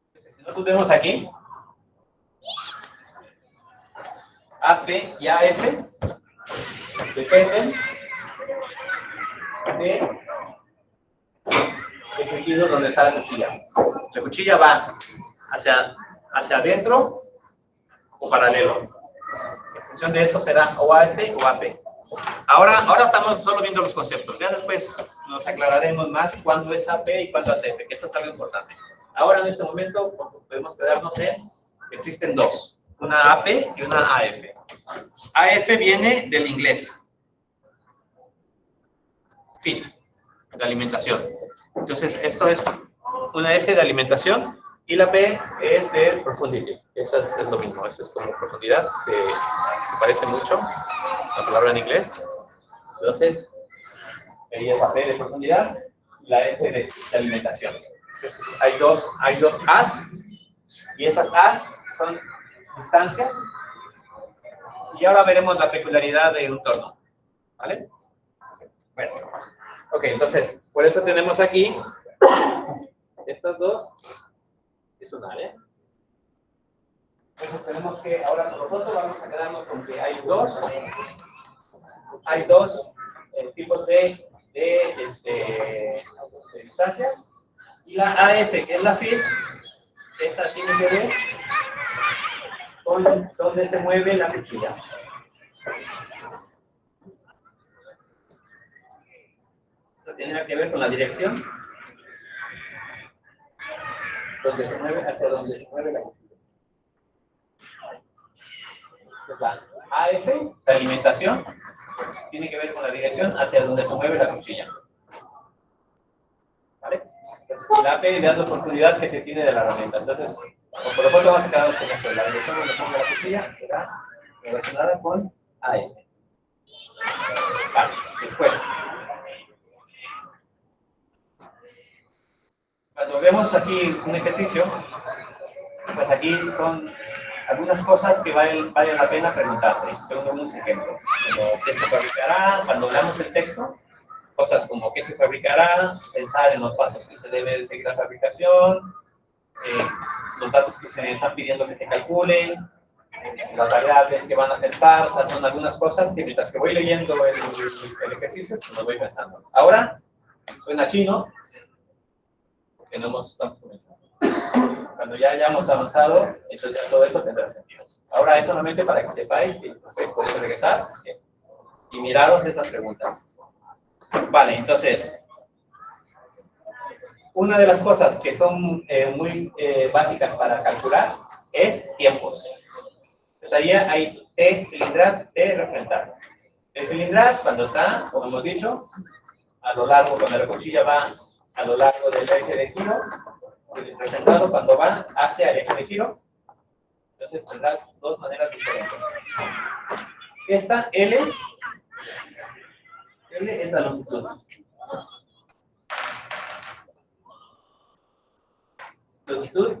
Entonces, si nosotros vemos aquí, AP y AF dependen del sentido donde está la cuchilla. La cuchilla va hacia adentro o paralelo. En función de eso será o AF o AP. Ahora estamos solo viendo los conceptos. Ya después nos aclararemos más cuándo es AP y cuándo es F, que eso es algo importante. Ahora en este momento podemos quedarnos en, existen dos, una AP y una AF. AF viene del inglés. Feed, de alimentación. Entonces, esto es una F de alimentación y la P es de profundity. Esa es lo mismo, eso es como profundidad, se parece mucho la palabra en inglés. Entonces, ella es la P de profundidad y la F de alimentación. Entonces, hay dos A's y esas A's son distancias. Y ahora veremos la peculiaridad de un torno. ¿Vale? Bueno, ok, entonces, por eso tenemos aquí estas dos. Es un área. Entonces tenemos que, ahora nosotros vamos a quedarnos con que hay dos tipos de distancias. Y la AF, que es la feed, esa tiene que ver con dónde se mueve la cuchilla. Esto tiene que ver con la dirección donde se mueve, hacia donde se mueve la cuchilla. Entonces, la AF, la alimentación, tiene que ver con la dirección hacia donde se mueve la cuchilla. ¿Vale? Entonces, y la AP de dando profundidad que se tiene de la herramienta. Entonces, por lo tanto, vamos a quedarnos con eso. La dirección donde se mueve la cuchilla será relacionada con AF. Vale, después. Cuando vemos aquí un ejercicio, pues aquí son algunas cosas que vale la pena preguntarse. Son unos ejemplos. Como qué se fabricará, cuando leamos el texto, cosas como qué se fabricará, pensar en los pasos que se debe seguir la fabricación, los datos que se están pidiendo que se calculen, las variables que van a afectar, o sea, son algunas cosas que mientras que voy leyendo el ejercicio, me voy pensando. Ahora, suena chino, que no estamos comenzando. Cuando ya hayamos avanzado, entonces ya todo eso tendrá sentido. Ahora es solamente para que sepáis que podéis regresar y miraros estas preguntas. Vale, entonces, una de las cosas que son muy básicas para calcular es tiempos. Pues ahí hay T cilindrar, T refrentar. T cilindrar, cuando está, como hemos dicho, a lo largo, cuando la cuchilla va a lo largo del eje de giro, refrentado cuando va hacia el eje de giro. Entonces tendrás dos maneras diferentes. Esta L es la longitud. Longitud.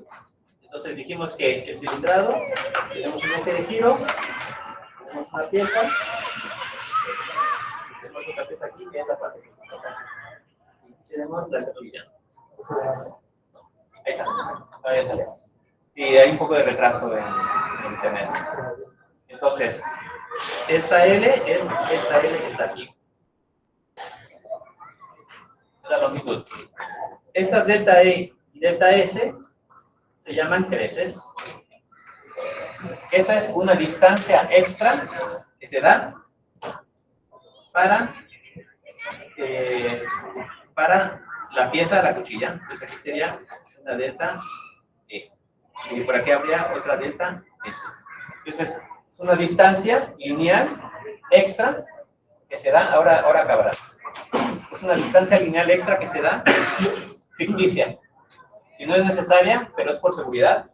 Entonces dijimos que el cilindrado, tenemos un eje de giro, tenemos una pieza, tenemos otra pieza aquí que es la parte que se toca. Tenemos la cuchilla. Ahí está. Ahí está. Y hay un poco de retraso en internet. Entonces, esta L es esta L que está aquí. La longitud. Estas delta E y delta S se llaman creces. Esa es una distancia extra que se da para la pieza de la cuchilla. Entonces aquí sería una delta E. Y por aquí habría otra delta S. Entonces es una distancia lineal extra que se da, ahora acabará. Es una distancia lineal extra que se da ficticia. Y no es necesaria, pero es por seguridad,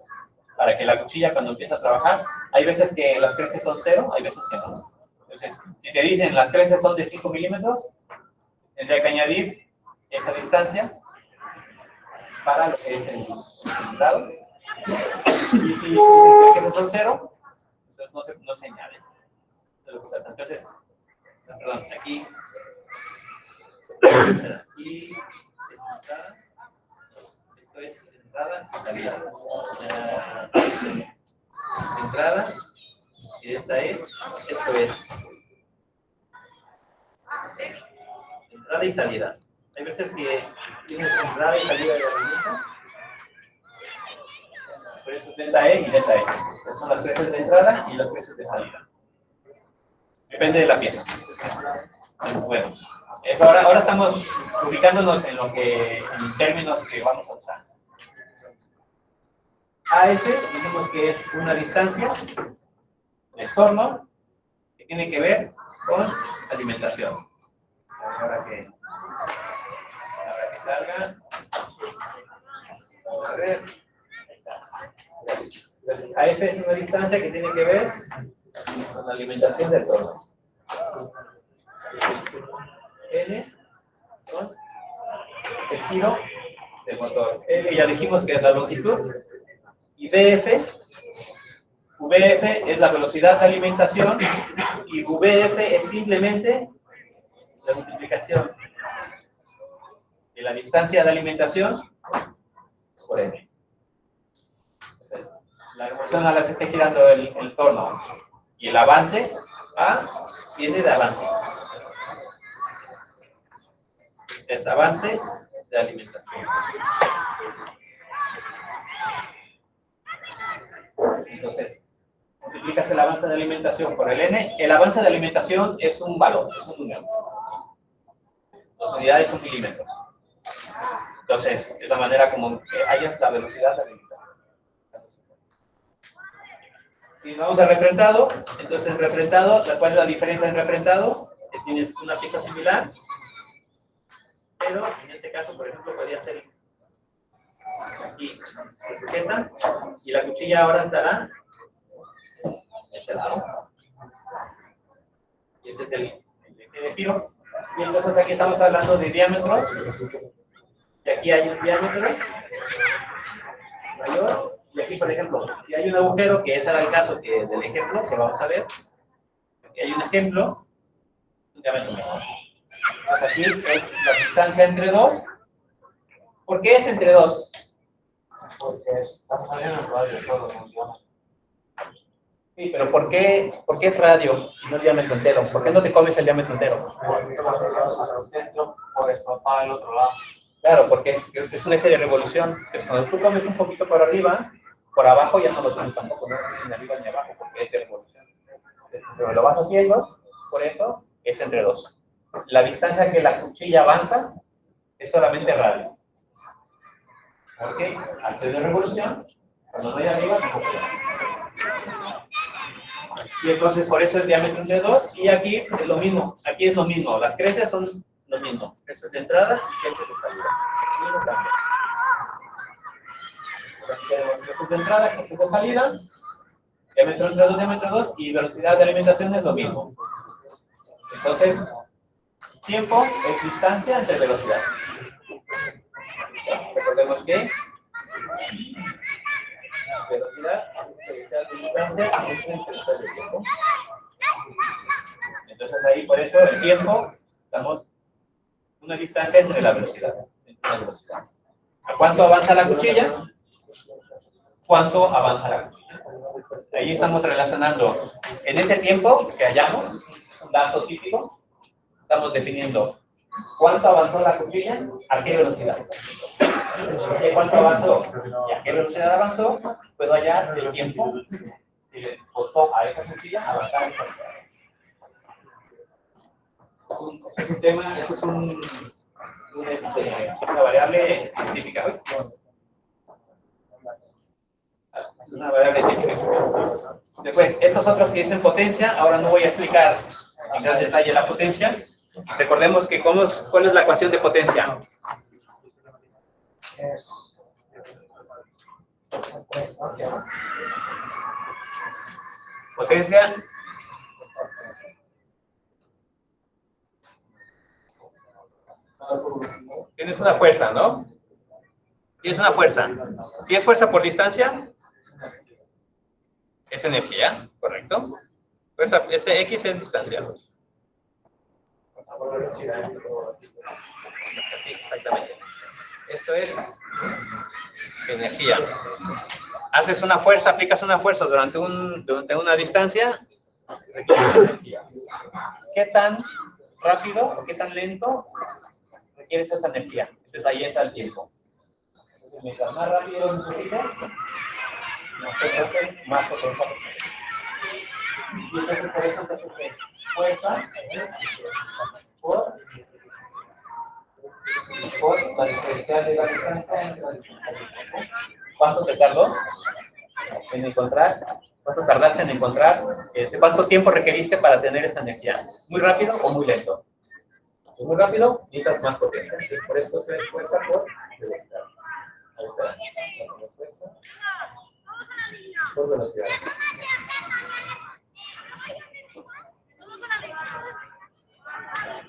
para que la cuchilla cuando empieza a trabajar, hay veces que las creces son 0, hay veces que no. Entonces, si te dicen las creces son de 5 milímetros, tendría que añadir esa distancia para lo que es el cilindrado. Si las creces son 0, entonces no se añade. Entonces, perdón, aquí esto es entrada y salida. Entrada y esta es, esto es entrada y salida. Hay veces que tienes entrada y salida de la herramienta. Por eso es delta E y delta S. Estas son las creces de entrada y las creces de salida. Depende de la pieza. Bueno, ahora estamos ubicándonos en términos que vamos a usar. AF dijimos que es una distancia del torno que tiene que ver con alimentación. Ahora que salga. A ver. Ahí está. AF es una distancia que tiene que ver con la alimentación del torno. N son el giro del motor. L ya dijimos que es la longitud. Y VF es la velocidad de alimentación. Y VF es simplemente la multiplicación de la distancia de alimentación por M. Entonces, la revolución a la que esté girando el torno y el avance A viene de avance. Es avance de alimentación. Entonces, multiplicas el avance de alimentación por el N. El avance de alimentación es un valor, es un número. Las unidades son milímetros. Entonces, es la manera como que hayas la velocidad de alimentación. Si vamos al refrendado, entonces refrendado, ¿cuál es la diferencia en refrendado? Que tienes una pieza similar, pero en este caso, por ejemplo, podría ser aquí, se sujetan, y la cuchilla ahora estará en este lado. Y este es el giro. Y entonces aquí estamos hablando de diámetros, y aquí hay un diámetro mayor, y aquí, por ejemplo, si hay un agujero, que ese era el caso del ejemplo que vamos a ver, aquí hay un ejemplo, un diámetro menor. Pues aquí es la distancia entre dos. ¿Por qué es entre dos? Porque estamos saliendo en radio todo, ¿no? Sí, pero ¿por qué es radio y no el diámetro entero? ¿Por qué no te comes el diámetro entero? Porque vas a llevar al centro, puedes papar al otro lado. Claro, porque es un eje de revolución. Entonces, cuando tú comes un poquito por arriba, por abajo ya no lo tienes tampoco, no ni arriba ni abajo, porque es de revolución. Pero lo vas haciendo, por eso es entre dos. La distancia que la cuchilla avanza es solamente radio. ¿Por qué? Al ser de revolución, cuando no hay arriba, se copia. Y entonces por eso es diámetro entre 2, y aquí es lo mismo, las creces son lo mismo, creces de entrada y creces de salida. Y no cambia. Aquí tenemos creces de entrada, creces de salida, diámetro entre 2, y velocidad de alimentación es lo mismo. Entonces, tiempo es distancia entre velocidad. Recordemos que velocidad de distancia entre velocidad de tiempo. Entonces ahí, por eso, el tiempo, estamos una distancia entre la velocidad. ¿A cuánto avanza la cuchilla? ¿Cuánto avanza la cuchilla? Ahí estamos relacionando, en ese tiempo que hallamos, un dato típico, estamos definiendo cuánto avanzó la cuchilla, a qué velocidad. Si cuánto avanzó y a qué velocidad avanzó, puedo hallar el tiempo que le costó a esa cuchilla avanzar en cualquier. Es un tema, esto es una variable científica. Es una variable científica. Después, estos otros que dicen potencia, ahora no voy a explicar en gran detalle la potencia. Recordemos que ¿cuál es la ecuación de potencia? Potencia tienes una fuerza, ¿no? Tienes una fuerza. Si es fuerza por distancia, es energía, ¿correcto? Fuerza, este X es distancia. Sí, exactamente. Esto es energía. Haces una fuerza, aplicas una fuerza durante una distancia, requieres energía. ¿Qué tan rápido o qué tan lento requieres esa energía? Entonces ahí está el tiempo. Entonces, mientras más rápido lo necesites, entonces más potencia. Y entonces por eso es fuerza por la diferencia de la distancia entre la distancia del tiempo. ¿Cuánto te tardó en encontrar? ¿Cuánto tardaste en encontrar? ¿Cuánto tiempo requeriste para tener esa energía? ¿Muy rápido o muy lento? Muy rápido, necesitas más potencia. Por eso se esfuerza por velocidad. Ahí está. Fuerza por velocidad.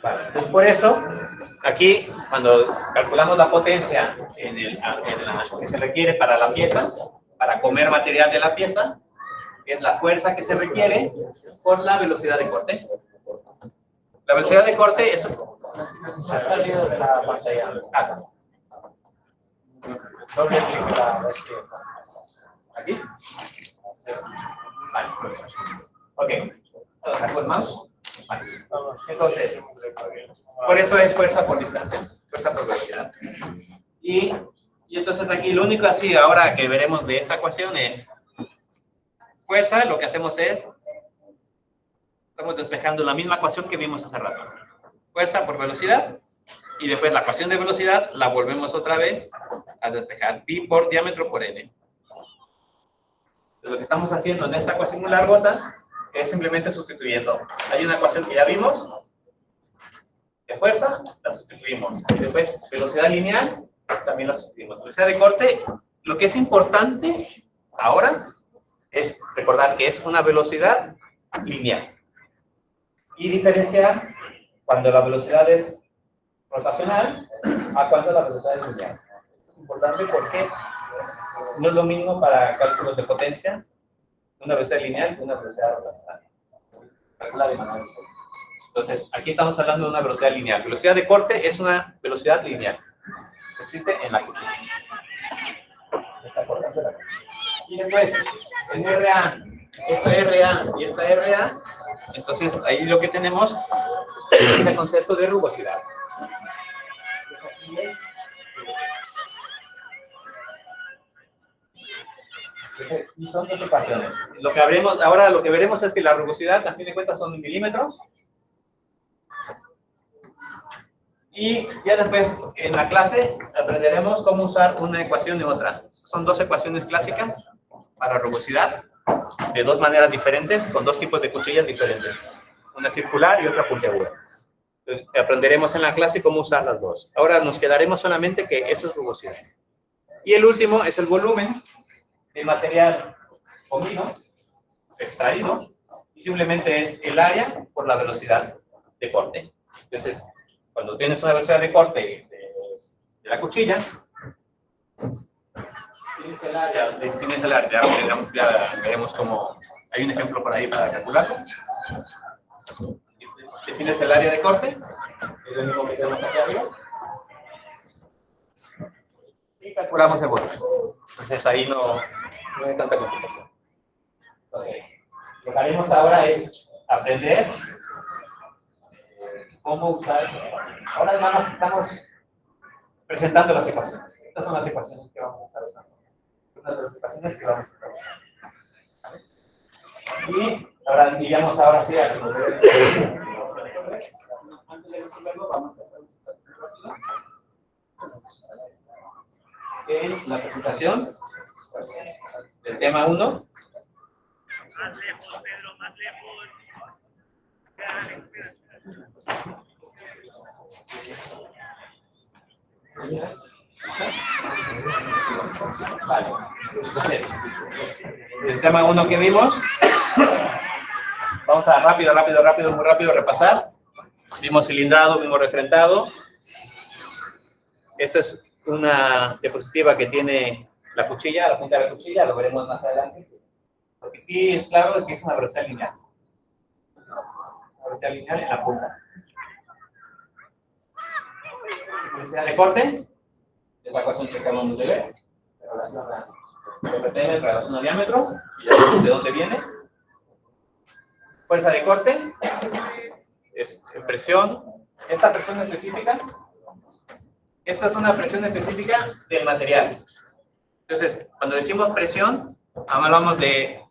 Vale, entonces por eso, aquí, cuando calculamos la potencia que se requiere para la pieza, para comer material de la pieza, es la fuerza que se requiere por la velocidad de corte. La velocidad de corte es... Ha salido de la pantalla. Doble clic ¿Aquí? Vale. Ok. ¿Saco el mouse? Vale. Entonces, por eso es fuerza por distancia, fuerza por velocidad. Y entonces aquí lo único así ahora que veremos de esta ecuación es fuerza, lo que hacemos es, estamos despejando la misma ecuación que vimos hace rato. Fuerza por velocidad, y después la ecuación de velocidad la volvemos otra vez a despejar. V por diámetro por N. Entonces, lo que estamos haciendo en esta ecuación muy largota es simplemente sustituyendo. Hay una ecuación que ya vimos, de fuerza, la sustituimos. Y después velocidad lineal, también la sustituimos. Velocidad de corte, lo que es importante ahora es recordar que es una velocidad lineal. Y diferenciar cuando la velocidad es rotacional a cuando la velocidad es lineal. Es importante porque no es lo mismo para cálculos de potencia una velocidad lineal que una velocidad rotacional. Calcula de manera diferente. Entonces, aquí estamos hablando de una velocidad lineal. Velocidad de corte es una velocidad lineal. Existe en la cuchilla. Y después, en RA, esta RA y esta RA, entonces ahí lo que tenemos es el concepto de rugosidad. Y son dos ecuaciones. Ahora lo que veremos es que la rugosidad, a fin de cuentas, son en milímetros. Y ya después, en la clase, aprenderemos cómo usar una ecuación y otra. Son dos ecuaciones clásicas para rugosidad, de dos maneras diferentes, con dos tipos de cuchillas diferentes. Una circular y otra puntiaguda. Entonces, aprenderemos en la clase cómo usar las dos. Ahora nos quedaremos solamente que eso es rugosidad. Y el último es el volumen de material comido, extraído, y simplemente es el área por la velocidad de corte. Entonces, cuando tienes una velocidad de corte de la cuchilla, tienes el área, ya veremos cómo, hay un ejemplo por ahí para calcularlo. Defines el área de corte, es lo mismo que tenemos aquí arriba, y calculamos el volumen. Entonces ahí no hay tanta complicación. Entonces, lo que haremos ahora es aprender cómo usar. Ahora nada más estamos presentando las ecuaciones. Estas son las ecuaciones que vamos a estar usando. Estas son las ecuaciones que vamos a estar usando. Y ahora digamos ahora sí a resolver. Antes de resolverlo vamos a hacer un en la presentación del tema 1. Más lejos, Pedro, más lejos. Vale. Entonces, el tema 1 que vimos, vamos a muy rápido repasar. Vimos cilindrado, vimos refrentado. Esta es una diapositiva que tiene la cuchilla, la punta de la cuchilla, lo veremos más adelante. Porque sí es claro que es una velocidad lineal. Una velocidad lineal en la punta. Velocidad de corte, esa ecuación que acabamos de ver. Relación a RPM, relación a diámetro, y ya vemos de dónde viene. Fuerza de corte, es presión. Esta presión específica, esta es una presión específica del material. Entonces, cuando decimos presión, hablamos de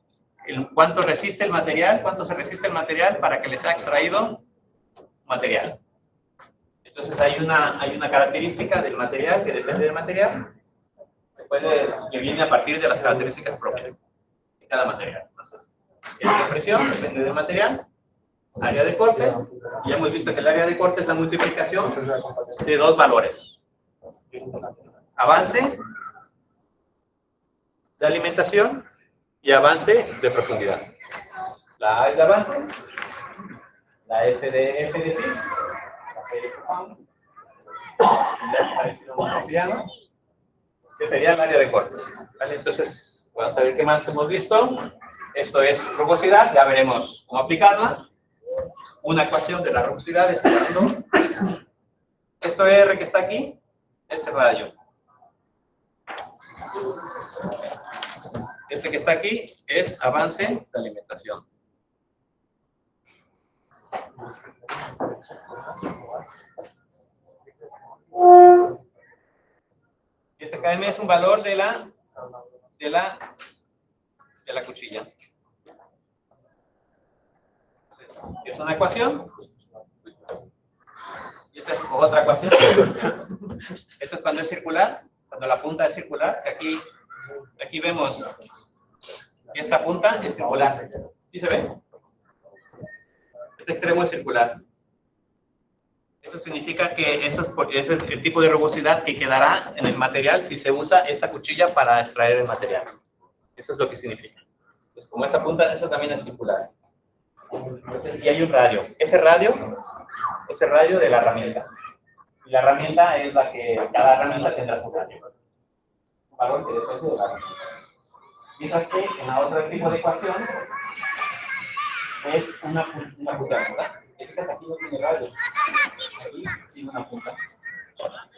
cuánto resiste el material, cuánto se resiste el material para que les ha extraído material. Entonces hay una característica del material que depende del material. que viene a partir de las características propias de cada material. Entonces, esta presión depende del material, área de corte, y ya hemos visto que el área de corte es la multiplicación de dos valores. Avance de alimentación y avance de profundidad. La A es de avance, la F de pi, la P de profundo, que sería el área de corte. ¿Vale? Entonces, vamos a ver qué más hemos visto. Esto es rugosidad, ya veremos cómo aplicarla. Una ecuación de la rugosidad es cuando esto R que está aquí es el radio. Este que está aquí es avance de alimentación. Este KM es un valor de la cuchilla. Entonces, es una ecuación. Y esta es otra ecuación. Esto es cuando es circular, cuando la punta es circular. Aquí vemos esta punta es circular. ¿Sí se ve? Este extremo es circular. Eso significa que ese es el tipo de rugosidad que quedará en el material si se usa esta cuchilla para extraer el material. Eso es lo que significa. Pues como esta punta, esta también es circular. Y hay un radio. Ese radio es el radio de la herramienta. Y la herramienta es la que cada herramienta tendrá su radio. Un valor que depende de la herramienta. Mientras que en la otra tipo de ecuación es una punta, ¿verdad? Este que está aquí no tiene radio. Aquí tiene una punta.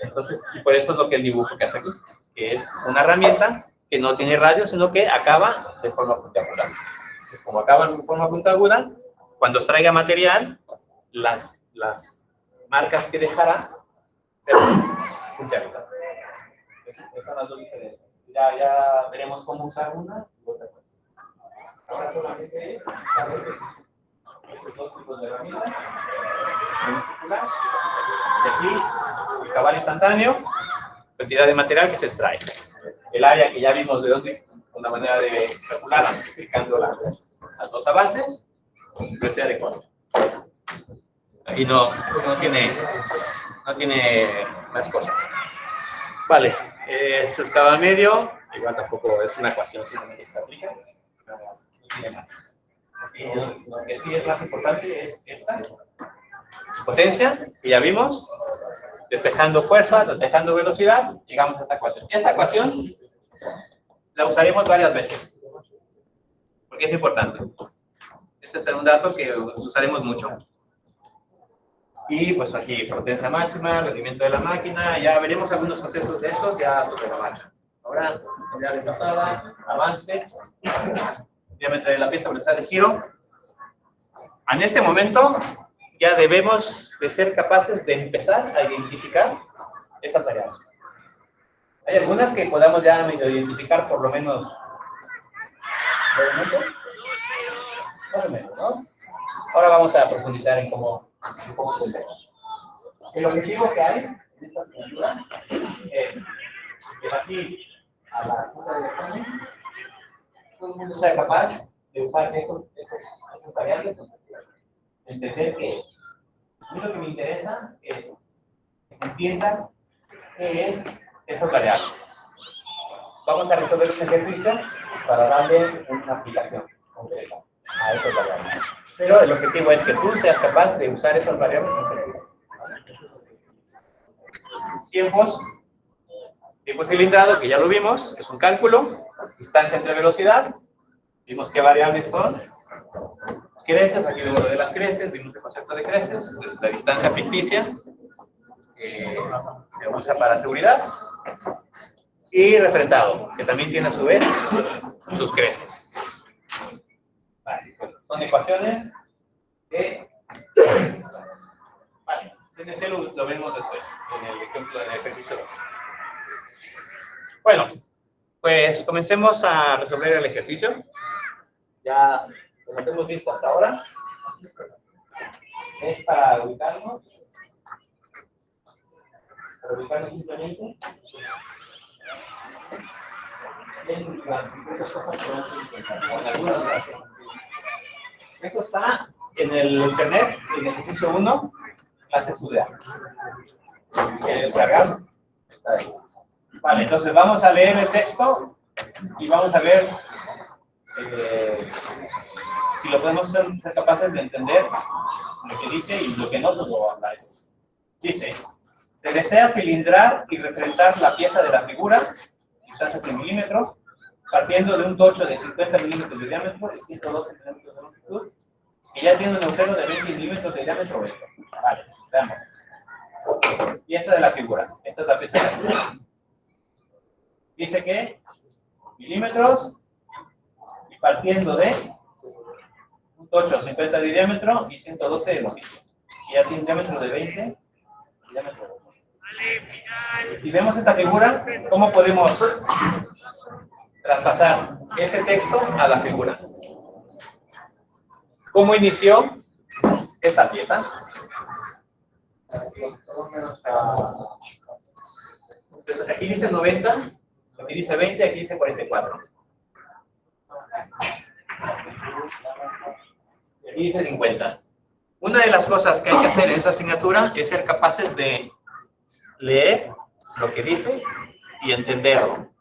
Entonces, y por eso es lo que el dibujo que hace aquí, que es una herramienta que no tiene radio, sino que acaba de forma puntiaguda. Entonces, como acaba de forma puntiaguda, cuando extraiga material, las marcas que dejará serán puntiagudas. Esas son las dos diferencias. Ya veremos cómo usar una y otra cosa. Ahora solamente es saber esos dos tipos de herramientas. Circular. Y aquí, el cabal instantáneo, cantidad de material que se extrae. El área que ya vimos de dónde, una manera de calcular, aplicando las dos avances, velocidad de corte. Aquí no tiene más cosas. Vale, eso estaba medio, igual tampoco es una ecuación, simplemente se aplica, no tiene más. Lo que sí es más importante es esta potencia, que ya vimos, despejando fuerza, despejando velocidad, llegamos a esta ecuación. Esta ecuación la usaremos varias veces, porque es importante. Este es un dato que usaremos mucho. Y pues aquí, potencia máxima, rendimiento de la máquina, ya veremos algunos conceptos de estos ya sobre la marcha. Ahora, unidad desplazada, avance, diámetro de la pieza, velocidad de giro. En este momento ya debemos de ser capaces de empezar a identificar estas variables. Hay algunas que podamos ya medio identificar por lo menos más o menos, ¿no? Ahora vamos a profundizar en cómo entendemos. El objetivo que hay en esta asignatura es que de aquí a la punta del examen todo el mundo sea capaz de usar esos variables, entender que a mí lo que me interesa es que se entienda qué es esas variables. Vamos a resolver un ejercicio para darle una aplicación concreta a esas variables. Pero el objetivo es que tú seas capaz de usar esas variables en serio. Tiempo cilindrado, que ya lo vimos, es un cálculo, distancia entre velocidad, vimos qué variables son, creces, aquí vemos lo de las creces, vimos el concepto de creces, la distancia ficticia, se usa para seguridad, y referentado, que también tiene a su vez sus creces. Vale, pues son ecuaciones que... Vale, CNC lo vemos después, en el ejemplo del ejercicio 2. Bueno, pues comencemos a resolver el ejercicio. Ya lo que hemos visto hasta ahora es para ubicarnos simplemente en las diferentes cosas que van a ser o en algunas de las cosas. Eso está en el internet, en el ejercicio 1, clase estudiar. ¿Quieres descargar? Está ahí. Vale, entonces vamos a leer el texto y vamos a ver si lo podemos ser capaces de entender lo que dice y lo que no, pues lo hablaremos. Dice, se desea cilindrar y refrentar la pieza de la figura, distancias en milímetros, partiendo de un tocho de 50 milímetros de diámetro y 112 milímetros de longitud, que ya tiene un agujero de 20 milímetros de diámetro. Vale, veamos. Pieza de la figura. Esta es la pieza de la figura. Dice que milímetros y partiendo de un tocho 50 de diámetro y 112 de longitud. Y ya tiene un diámetro de 20. Diámetro. Si vemos esta figura, ¿cómo podemos traspasar ese texto a la figura? ¿Cómo inició esta pieza? Entonces aquí dice 90, aquí dice 20, aquí dice 44. Y aquí dice 50. Una de las cosas que hay que hacer en esa asignatura es ser capaces de leer lo que dice y entenderlo.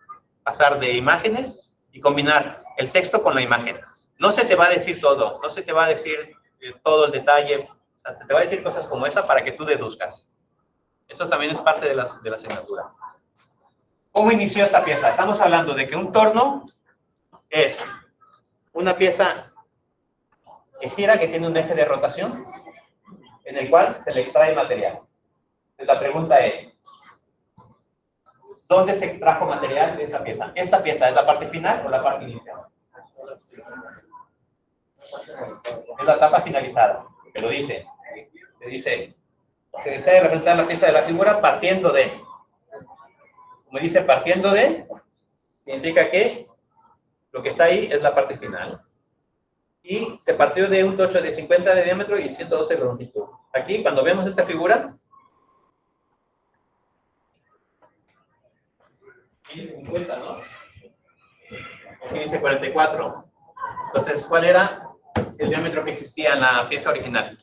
Pasar de imágenes y combinar el texto con la imagen. No se te va a decir todo, no se te va a decir todo el detalle. O sea, se te va a decir cosas como esa para que tú deduzcas. Eso también es parte de la asignatura. ¿Cómo inició esta pieza? Estamos hablando de que un torno es una pieza que gira, que tiene un eje de rotación, en el cual se le extrae material. Entonces, la pregunta es, ¿dónde se extrajo material de esa pieza? ¿Esa pieza es la parte final o la parte inicial? Es la etapa finalizada, que lo dice. Se dice, se desea representar la pieza de la figura partiendo de. Como dice partiendo de, significa que lo que está ahí es la parte final. Y se partió de un tocho de 50 de diámetro y 112 de longitud. Aquí, cuando vemos esta figura, dice 50, ¿no? Aquí dice 44. Entonces, ¿cuál era el diámetro que existía en la pieza original?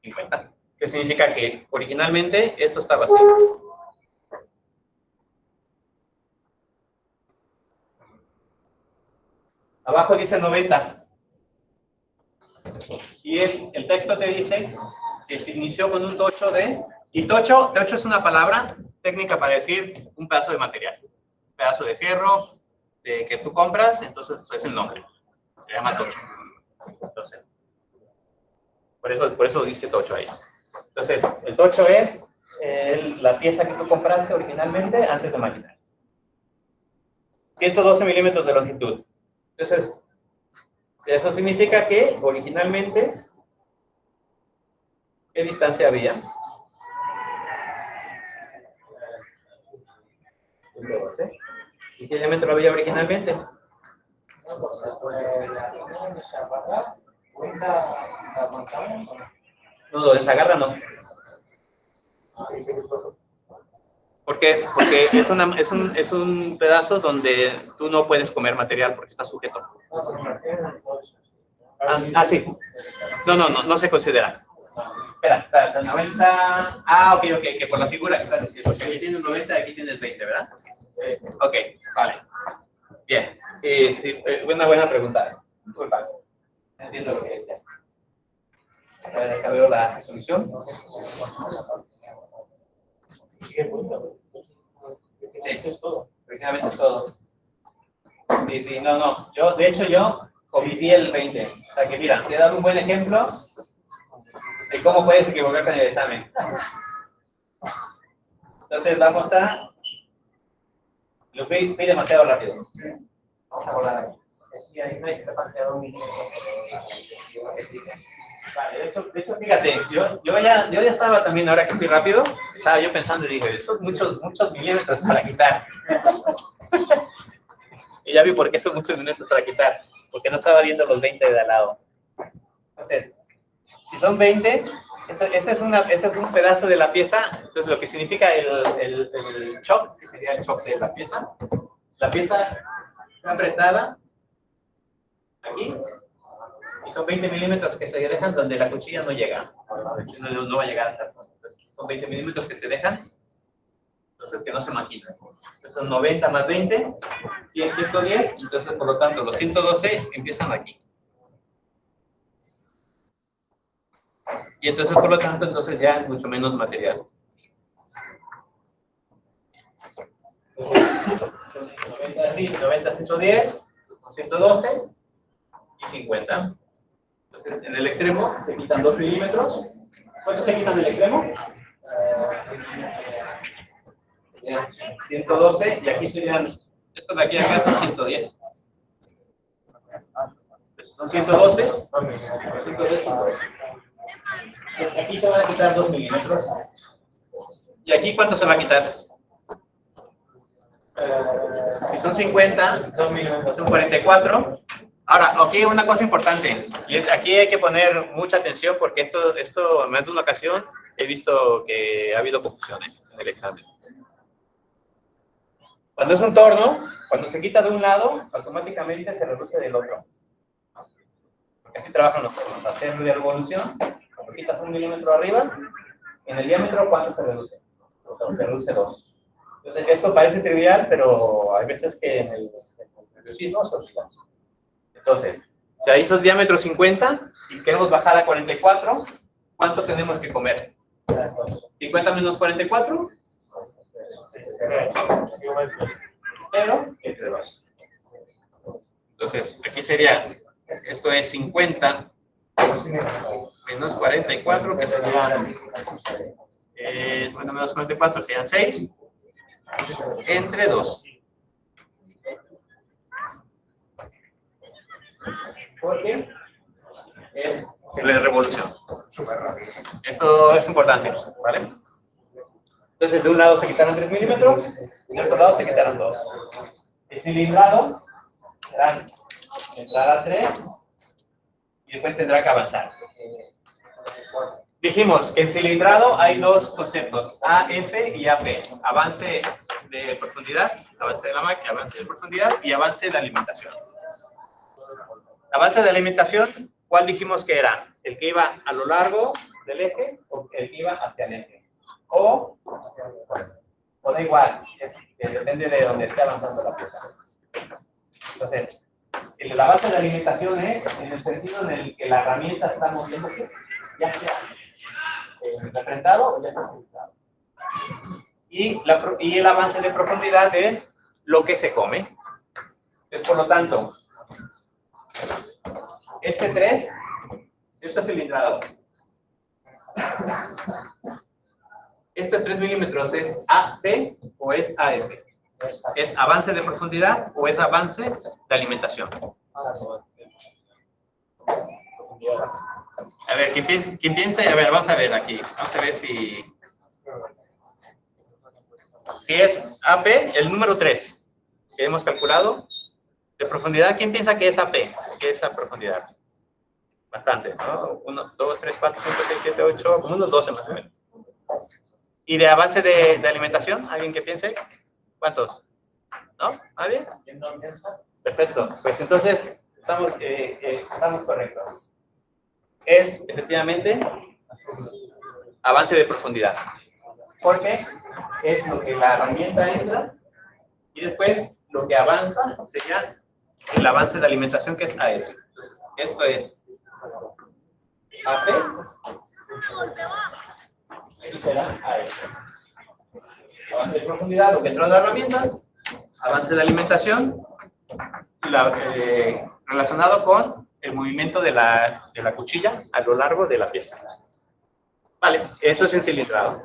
50. ¿Qué significa? Que originalmente esto estaba así. Abajo dice 90. Y el texto te dice que se inició con un tocho de... Y tocho es una palabra técnica para decir un pedazo de material. Un pedazo de fierro que tú compras, entonces es el nombre. Se llama tocho. Entonces, por eso dice tocho ahí. Entonces, el tocho es la pieza que tú compraste originalmente antes de maquinar. 112 milímetros de longitud. Entonces, eso significa que originalmente, ¿qué distancia había? 112. ¿Y qué diámetro había originalmente? No, lo desagarra no. ¿Por qué? Porque es un pedazo donde tú no puedes comer material porque está sujeto. Sí. No se considera. Espera, 90. Ok, que por la figura que estás diciendo. Porque aquí tiene un 90 y aquí tiene el 20, ¿verdad? Sí. Ok, vale. Bien. Sí, una buena pregunta. Disculpa. Entiendo lo que decías. A ver, acá veo la resolución. Sí, eso es todo. Originalmente es todo. Sí, no. De hecho, yo omití el 20. O sea que mira, te he dado un buen ejemplo de cómo puedes equivocarte en el examen. Entonces vamos a... Lo fui demasiado rápido. Vamos a volar. Sí, hay una discrepancia de 2 milímetros. Vale, de hecho, fíjate, yo ya estaba también, ahora que fui rápido, estaba yo pensando y dije, son muchos milímetros para quitar. Y ya vi por qué son muchos milímetros para quitar, porque no estaba viendo los 20 de al lado. Entonces, si son 20, Ese es un pedazo de la pieza. Entonces, lo que significa el shock, que sería el shock de la pieza. La pieza está apretada aquí y son 20 milímetros que se dejan donde la cuchilla no llega. No va a llegar hasta el fondo. Entonces, son 20 milímetros que se dejan. Entonces, que no se maquinan. Entonces, son 90 más 20, 100, 110. Entonces, por lo tanto, los 112 empiezan aquí. Y entonces, por lo tanto, entonces ya es mucho menos material. 90, sí, 90, 110, 112 y 50. Entonces, en el extremo se quitan 2 milímetros. ¿Cuánto se quitan del extremo? 112, y aquí serían, esto de aquí a acá son 110. Son 112. 110. Pues aquí se van a quitar 2 milímetros. ¿Y aquí cuánto se va a quitar? Si son 50, son 44. Ahora, aquí una cosa importante. Y aquí hay que poner mucha atención porque esto en más de una ocasión he visto que ha habido confusiones en el examen. Cuando es un torno, cuando se quita de un lado, automáticamente se reduce del otro. Porque así trabajan los tornos. Hacer de revolución, cuando quitas 1 milímetro arriba, en el diámetro, ¿cuánto se reduce? Se reduce 2. Entonces, esto parece trivial, pero hay veces que en el nerviosismo se olvida. Entonces, si ahí esos diámetros 50 y queremos bajar a 44, ¿cuánto tenemos que comer? 50 menos 44. 0 entre 2. Entonces, aquí sería, esto es 50 menos 44, que serían, bueno, menos 44 serían 6, entre 2. Porque es la revolución. Eso es importante, ¿vale? Entonces, de un lado se quitaron 3 milímetros, y del otro lado se quitaron 2. El cilindrado entrará 3 y después tendrá que avanzar. Dijimos que en cilindrado hay dos conceptos, AF y AP. Avance de profundidad, avance de la máquina, avance de profundidad y avance de alimentación. Avance de alimentación, ¿cuál dijimos que era? ¿El que iba a lo largo del eje o el que iba hacia el eje? O da igual, depende de donde esté avanzando la pieza. Entonces, el avance de alimentación es en el sentido en el que la herramienta está moviéndose, ya sea refrendado o ya sea sentado. Y el avance de profundidad es lo que se come. Entonces, por lo tanto, este 3, este cilindrado. Estos 3 milímetros es AP o es AF. ¿Es avance de profundidad o es avance de alimentación? A ver, ¿quién piensa? A ver, vamos a ver aquí. Vamos a ver si es AP, el número 3 que hemos calculado. De profundidad, ¿quién piensa que es AP? ¿Qué es esa profundidad? Bastantes, ¿no? 1, 2, 3, 4, 5, 6, 7, 8, como unos 12 más o menos. ¿Y de avance de alimentación? ¿Alguien que piense? ¿Cuántos? ¿No? ¿Nadie? ¿Quién no piensa? Perfecto. Pues entonces, estamos correctos. Es, efectivamente, avance de profundidad. Porque es lo que la herramienta entra y después lo que avanza sería el avance de alimentación, que es AF. Entonces, esto es AP. Aquí será AF. Avance de profundidad, lo que entró en la herramienta. Avance de alimentación, relacionado con el movimiento de la cuchilla a lo largo de la pieza. Vale, eso es encilindrado.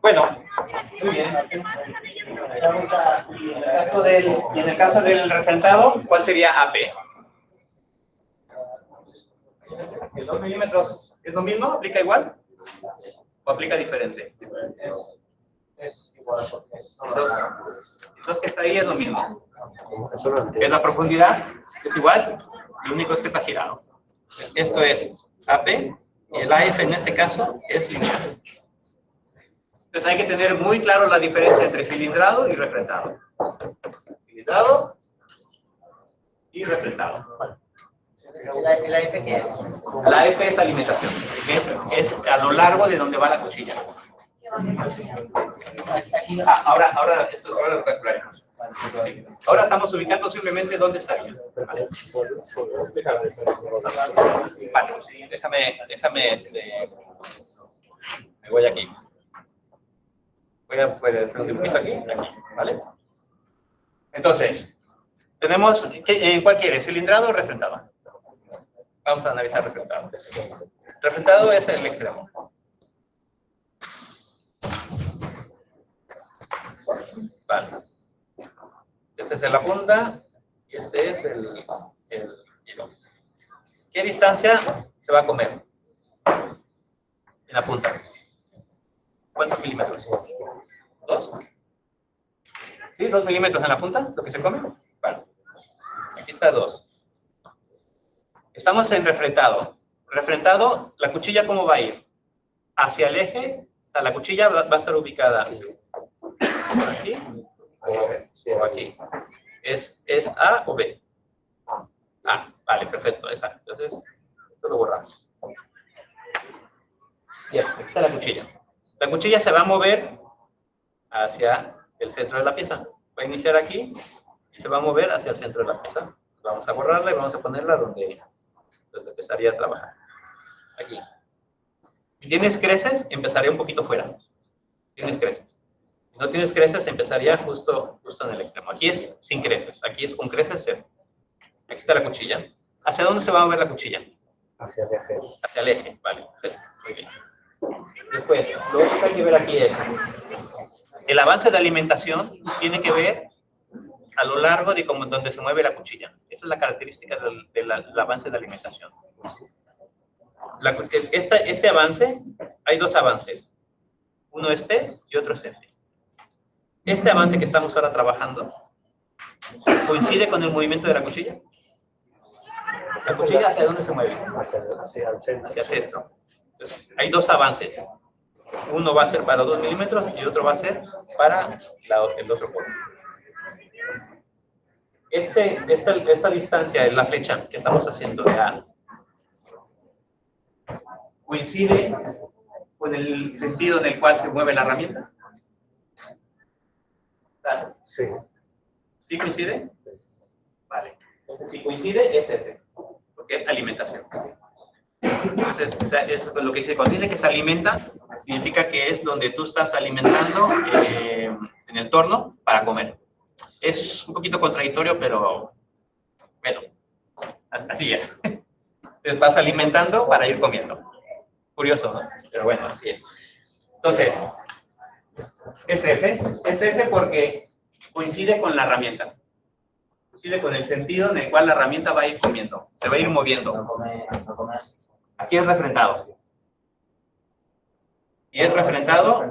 Bueno, muy bien. Y en el caso del refrendado, ¿cuál sería AP? ¿El 2 milímetros es lo mismo? ¿Aplica igual? ¿O aplica diferente? Es igual porque es Entonces, que está ahí es lo mismo. Es la profundidad, es igual, lo único es que está girado. Esto es AP y el AF en este caso es lineal. Entonces hay que tener muy claro la diferencia entre cilindrado y refrendado. Cilindrado y refrendado. ¿El AF qué es? La AF es alimentación, es a lo largo de donde va la cuchilla. Ahora lo calcularemos. Ahora estamos ubicando simplemente dónde estaría. Vale, déjame, me voy aquí. Voy a hacer un dibujito aquí, ¿vale? Entonces, tenemos, ¿cuál quieres? ¿Cilindrado o refrendado? Vamos a analizar refrendado. Refrendado es el extremo. Vale. Este es la punta y este es el hilo. ¿Qué distancia se va a comer en la punta? ¿Cuántos milímetros? ¿2? ¿Sí? ¿2 milímetros en la punta? ¿Lo que se come? Vale. Aquí está 2. Estamos en refrendado. Refrendado, ¿la cuchilla cómo va a ir? Hacia el eje. O sea, la cuchilla va a estar ubicada aquí o aquí. ¿Es A o B? A, vale, perfecto, exacto. Entonces, esto lo borramos. Bien, aquí está la cuchilla. La cuchilla se va a mover hacia el centro de la pieza. Va a iniciar aquí y se va a mover hacia el centro de la pieza. Vamos a borrarla y vamos a ponerla donde empezaría a trabajar. Aquí. Si tienes creces, empezaría un poquito fuera. Tienes creces. Si no tienes creces, empezaría justo en el extremo. Aquí es sin creces. Aquí es con creces cero. Aquí está la cuchilla. ¿Hacia dónde se va a mover la cuchilla? Hacia el eje. Hacia el eje, vale. Muy bien. Después, lo otro que hay que ver aquí es el avance de alimentación tiene que ver a lo largo de donde se mueve la cuchilla. Esa es la característica del avance de alimentación. Este avance, hay dos avances. Uno es P y otro es F. Este avance que estamos ahora trabajando coincide con el movimiento de la cuchilla. ¿La cuchilla hacia dónde se mueve? Hacia el centro. Hacia el centro. Entonces, hay dos avances. Uno va a ser para 2 milímetros y otro va a ser para el otro polo. Esta distancia es la flecha que estamos haciendo de A. ¿Coincide con el sentido en el cual se mueve la herramienta? Sí. ¿Sí coincide? Vale. Entonces, si coincide, es F, porque es alimentación. Entonces, es lo que dice. Cuando dice que se alimenta, significa que es donde tú estás alimentando en el torno para comer. Es un poquito contradictorio, pero bueno, así es. Entonces vas alimentando para ir comiendo. Curioso, ¿no? Pero bueno, así es. Entonces, es F porque coincide con la herramienta. Coincide con el sentido en el cual la herramienta va a ir comiendo. Se va a ir moviendo. No come así. Aquí es refrendado. Y es refrendado.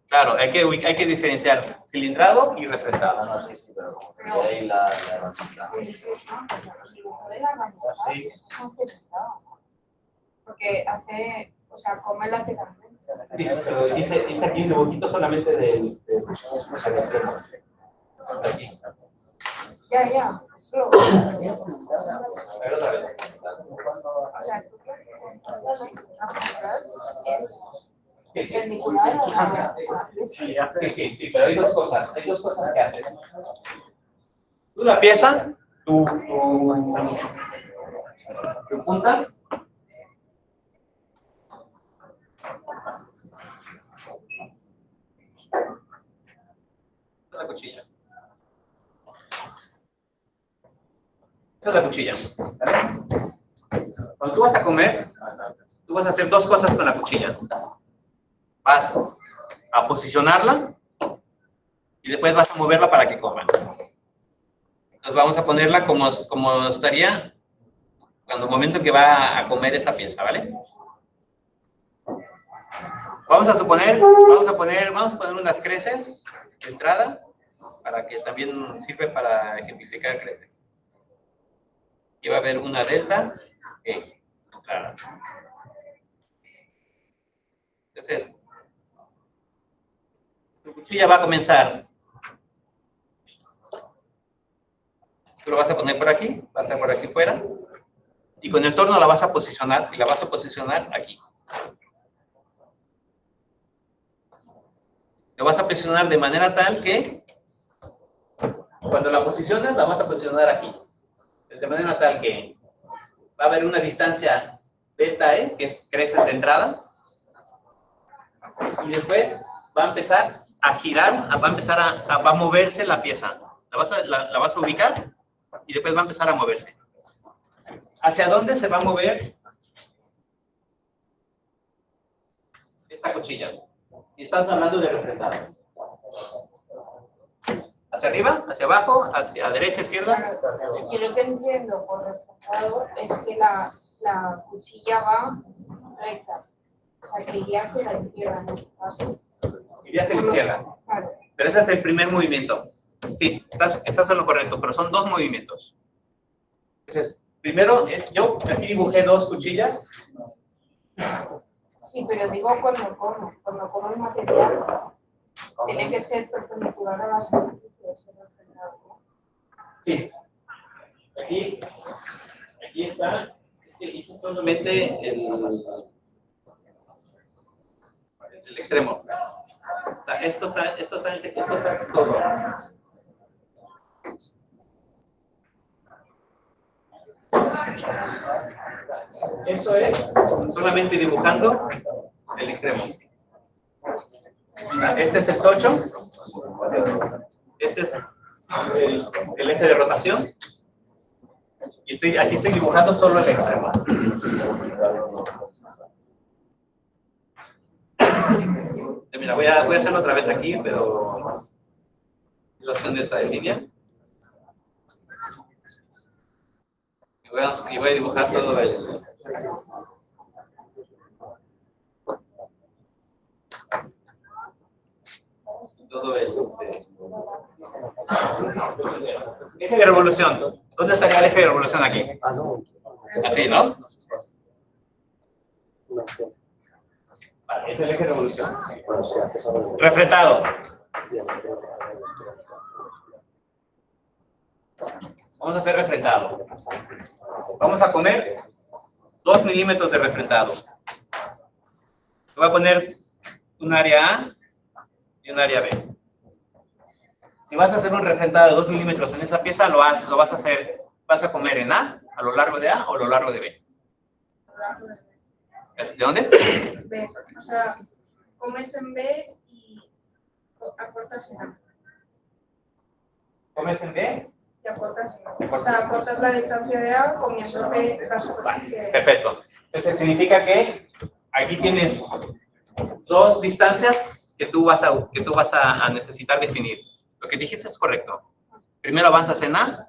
Claro, hay que diferenciar cilindrado y refrendado. No, sí, pero como que ahí la herramienta. Sí. Porque hace, o sea, come la tela. Sí, pero dice aquí un dibujito solamente del extremo. Aquí. Ya. Solo. A ver, otra vez. O sea, es Sí, sí. perpendicular a la. Sí, pero hay dos cosas que haces. Tú la pieza, tu punta, la cuchilla. Esta es la cuchilla. ¿Vale? Cuando tú vas a comer, tú vas a hacer dos cosas con la cuchilla. Vas a posicionarla y después vas a moverla para que coman. Entonces vamos a ponerla como estaría cuando el momento que va a comer esta pieza, ¿vale? Vamos a poner unas creces de entrada para que también sirve para ejemplificar creces. Aquí va a haber una delta E. Claro. Entonces, tu cuchilla va a comenzar. Tú lo vas a poner por aquí, va a estar por aquí fuera. Y con el torno la vas a posicionar, y la vas a posicionar aquí. Lo vas a posicionar de manera tal que cuando la posiciones, la vas a posicionar aquí. De manera tal que va a haber una distancia delta E, que es creces de entrada. Y después va a empezar a girar, va a empezar va a moverse la pieza. La vas a ubicar y después va a empezar a moverse. ¿Hacia dónde se va a mover esta cuchilla? Y estás hablando de refrendado. ¿Hacia arriba? ¿Hacia abajo? ¿Hacia derecha, izquierda? Yo lo que entiendo por refrendado es que la cuchilla va recta. O sea, que iría hacia la izquierda en este caso. Iría hacia la izquierda. Claro. Pero ese es el primer movimiento. Sí, estás en lo correcto, pero son dos movimientos. Entonces, primero, yo aquí dibujé dos cuchillas. Sí, pero digo cuando como el material, tiene que ser perpendicular a la superficie de ese refrendado, ¿no? Sí. Aquí está. Es que hice solamente el extremo. O sea, esto está todo. Esto es solamente dibujando el extremo. Este es el tocho. Este es el eje de rotación. Y aquí estoy dibujando solo el extremo. Mira, voy a hacerlo otra vez aquí, pero la opción de esta línea. Y voy a dibujar todo el eje de revolución. ¿Dónde estaría el eje de revolución aquí? Así, ¿no? Vale, es el eje de revolución. Refrendado. Vamos a hacer refrendado. Vamos a poner 2 milímetros de refrendado. Voy a poner un área A y un área B. Si vas a hacer un refrendado de 2 milímetros en esa pieza, lo vas a hacer, vas a comer en A lo largo de A o a lo largo de B. ¿De dónde? B. O sea, comes en B y acortas en A. ¿Comes en B? Y acortas en A. O sea, acortas la distancia de A comiendo B la superficie de A. Perfecto. Entonces significa que aquí tienes dos distancias que tú vas a necesitar definir. Lo que dijiste es correcto. Primero avanzas en A,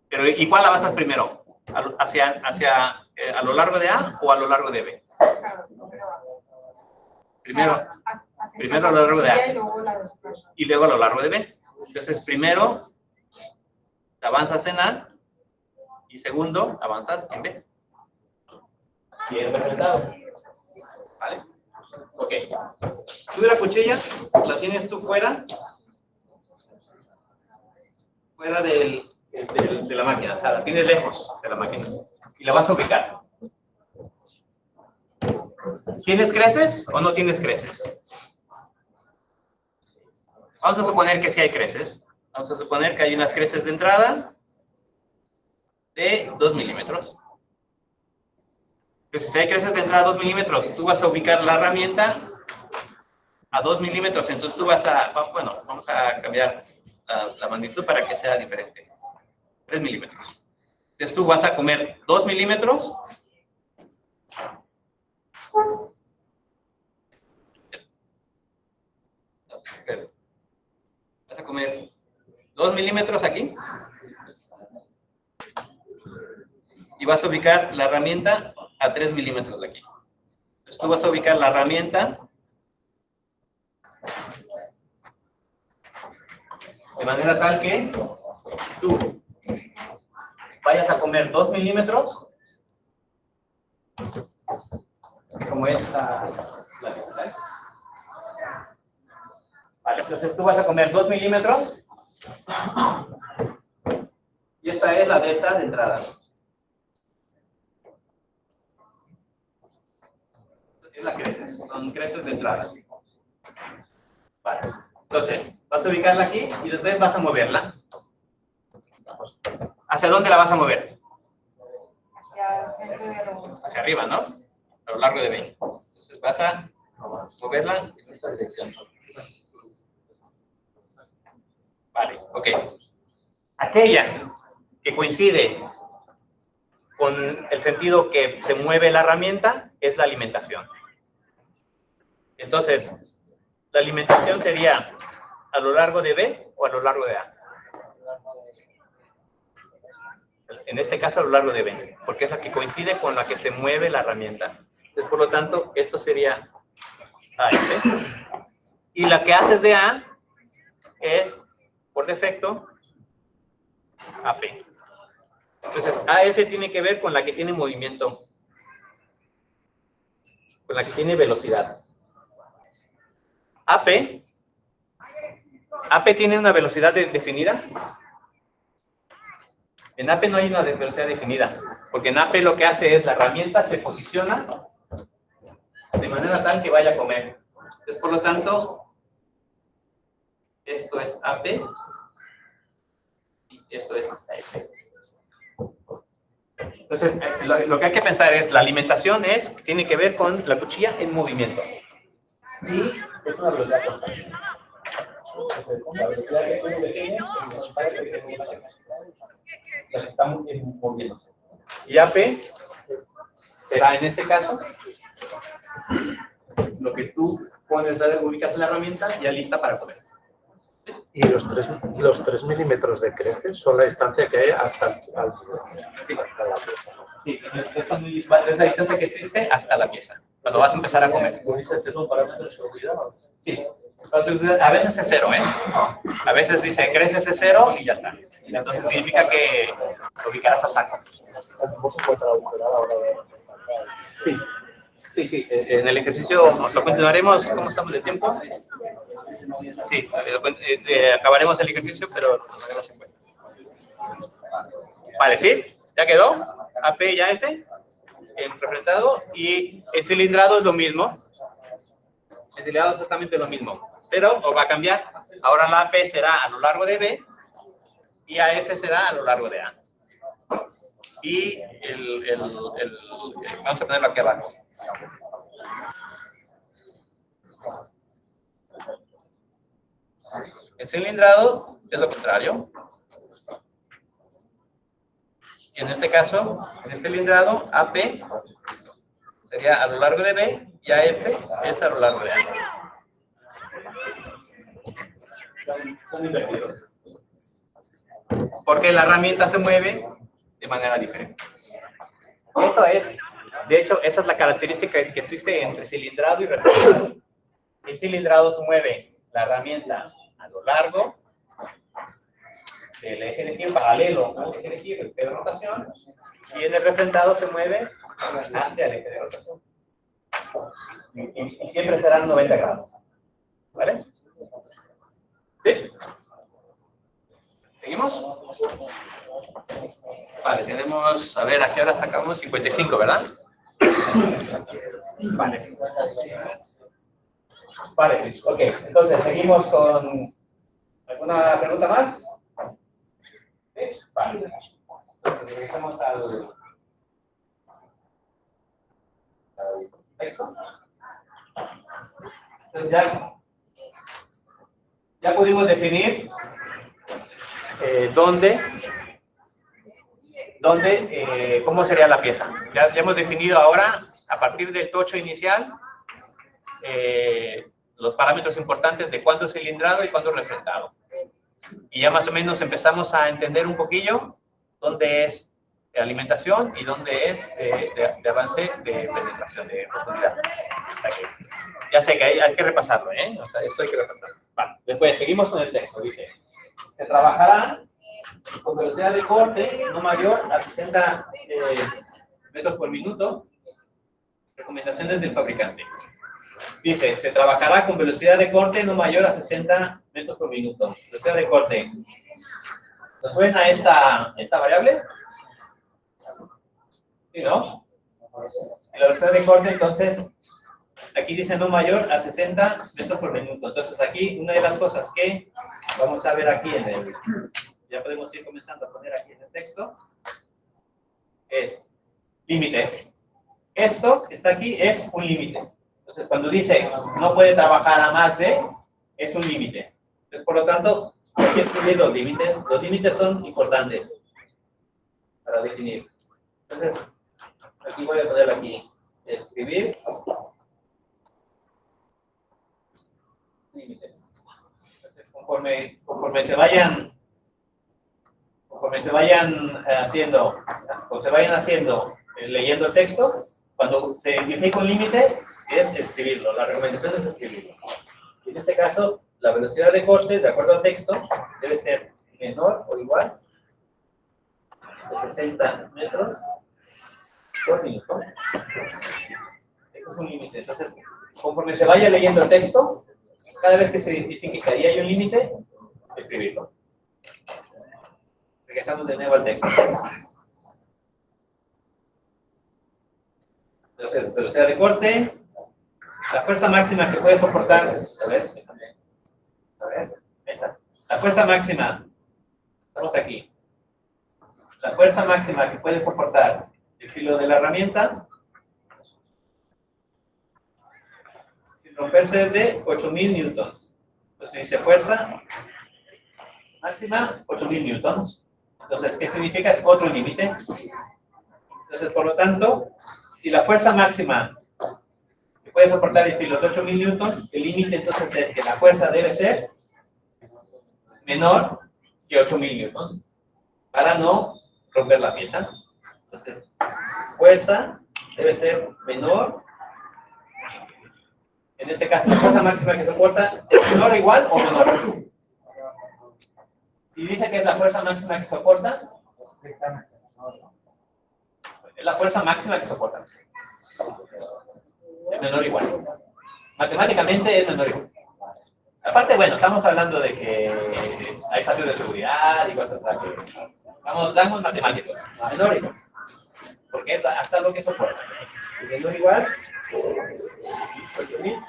pero ¿y cuál avanzas primero? ¿A lo largo de A o a lo largo de B? Claro, Primero, o sea, primero a lo largo de A. Y luego la desplazo. Y luego a lo largo de B. Entonces, primero avanzas en A y segundo avanzas en B. Si es refrendado. ¿Vale? Ok. Tú la cuchilla la tienes tú fuera de la máquina, o sea, la tienes lejos de la máquina y la vas a ubicar. ¿Tienes creces o no tienes creces? Vamos a suponer que sí hay creces. Vamos a suponer que hay unas creces de entrada de 2 milímetros. Entonces, si hay creces de entrada a 2 milímetros, tú vas a ubicar la herramienta a 2 milímetros. Entonces tú vas a, bueno, vamos a cambiar la magnitud para que sea diferente. 3 milímetros. Entonces tú vas a comer 2 milímetros. Vas a comer 2 milímetros aquí. Y vas a ubicar la herramienta a 3 milímetros de aquí. Entonces tú vas a ubicar la herramienta de manera tal que tú vayas a comer 2 milímetros como esta. ¿Vale? Vale, entonces tú vas a comer 2 milímetros. Y esta es la delta de entrada. Es la creces, son creces de entrada. Vale, entonces vas a ubicarla aquí y después vas a moverla. ¿Hacia dónde la vas a mover? Hacia arriba, ¿no? A lo largo de B. Entonces vas a moverla en esta dirección. Vale, ok. Aquella que coincide con el sentido que se mueve la herramienta es la alimentación. Entonces, la alimentación sería a lo largo de B o a lo largo de A. En este caso, a lo largo de B, porque es la que coincide con la que se mueve la herramienta. Entonces, por lo tanto, esto sería AF. Y la que haces de A es, por defecto, AP. Entonces, AF tiene que ver con la que tiene movimiento, con la que tiene velocidad. AP tiene una velocidad definida. En AP no hay una velocidad definida, porque en AP lo que hace es la herramienta se posiciona de manera tal que vaya a comer. Entonces, por lo tanto, esto es AP y esto es AF. Entonces, lo que hay que pensar es, la alimentación tiene que ver con la cuchilla en movimiento. Y es una velocidad constante. Entonces, la velocidad que tú defines la que está moviéndose. Y AP será en este caso lo que tú ubicas en la herramienta ya lista para comer. Y los 3 milímetros de creces son la distancia que hay hasta la pieza. Sí, esa distancia que existe hasta la pieza, cuando vas a empezar a comer. ¿Dices que es un parámetro de seguridad? Sí, a veces es 0, ¿eh? A veces dice creces es 0 y ya está. Entonces significa que lo ubicarás a saco. ¿Cómo se encuentra agujerada ahora? Sí. En el ejercicio lo continuaremos. ¿Cómo estamos de tiempo? Sí, acabaremos el ejercicio, pero no se encuentra. Vale, ¿sí? ¿Ya quedó? AP y AF en representado, y el cilindrado es lo mismo. El cilindrado es exactamente lo mismo, pero va a cambiar. Ahora la AP será a lo largo de B y AF será a lo largo de A. Y vamos a ponerlo aquí abajo. El cilindrado es lo contrario. Y en este caso, en el cilindrado, AP sería a lo largo de B y AF es a lo largo de A. Son invertidos. Porque la herramienta se mueve de manera diferente. Eso es, de hecho, esa es la característica que existe entre cilindrado y representado. El cilindrado se mueve la herramienta a lo largo del eje de giro, paralelo al eje de giro, el eje de rotación, y en el refrentado se mueve hacia el eje de rotación. Y siempre serán 90 grados. ¿Vale? ¿Sí? ¿Seguimos? Vale, tenemos, a ver, ¿a qué hora sacamos? 55, ¿verdad? Vale. Vale, ok. Entonces, seguimos con... ¿Alguna pregunta más? ¿Sí? Vale. Entonces, regresamos al texto. Entonces, ya pudimos definir cómo sería la pieza. Ya hemos definido ahora, a partir del tocho inicial, los parámetros importantes de cuándo es cilindrado y cuándo es refrentado. Y ya más o menos empezamos a entender un poquillo dónde es de alimentación y dónde es de avance de penetración, de profundidad. O sea que, ya sé que hay que repasarlo, ¿eh? O sea, esto hay que repasarlo. Vale, después seguimos con el texto. Dice, se trabajará con velocidad de corte no mayor a 60 metros por minuto, Recomendaciones del fabricante. Dice, se trabajará con velocidad de corte no mayor a 60 metros por minuto. Velocidad de corte. ¿Nos suena esta variable? ¿Sí, no? La velocidad de corte, entonces, aquí dice no mayor a 60 metros por minuto. Entonces, aquí, una de las cosas que vamos a ver aquí en el... Ya podemos ir comenzando a poner aquí en el texto. Es límites. Esto que está aquí es un límite. Entonces, cuando dice no puede trabajar a más de, es un límite. Entonces, por lo tanto, hay que escribir los límites. Los límites son importantes para definir. Entonces, aquí voy a poner aquí, escribir límites. Entonces, conforme se vayan haciendo, leyendo el texto, cuando se identifica un límite, es escribirlo. La recomendación es escribirlo. En este caso, la velocidad de corte, de acuerdo al texto, debe ser menor o igual a 60 metros por minuto. Ese es un límite. Entonces, conforme se vaya leyendo el texto, cada vez que se identifique que ahí hay un límite, escribirlo. Regresamos de nuevo al texto. Entonces, velocidad de corte, la fuerza máxima que puede soportar, a ver, ahí está. La fuerza máxima, estamos aquí. La fuerza máxima que puede soportar el filo de la herramienta, sin romperse, de 8000 newtons. Entonces dice fuerza máxima, 8000 newtons. Entonces, ¿qué significa? Es otro límite. Entonces, por lo tanto, si la fuerza máxima que puede soportar el filo es de 8000 newtons, el límite entonces es que la fuerza debe ser menor que 8000 newtons para no romper la pieza. Entonces, fuerza debe ser menor. En este caso, la fuerza máxima que soporta es menor o igual o menor. Si dice que es la fuerza máxima que soporta, es la fuerza máxima que soporta. Es menor o igual. Matemáticamente es menor o igual. Aparte, bueno, estamos hablando de que hay factores de seguridad y cosas así. Damos matemáticos. Menor o igual. Porque es hasta lo que soporta. Menor o igual. 8000.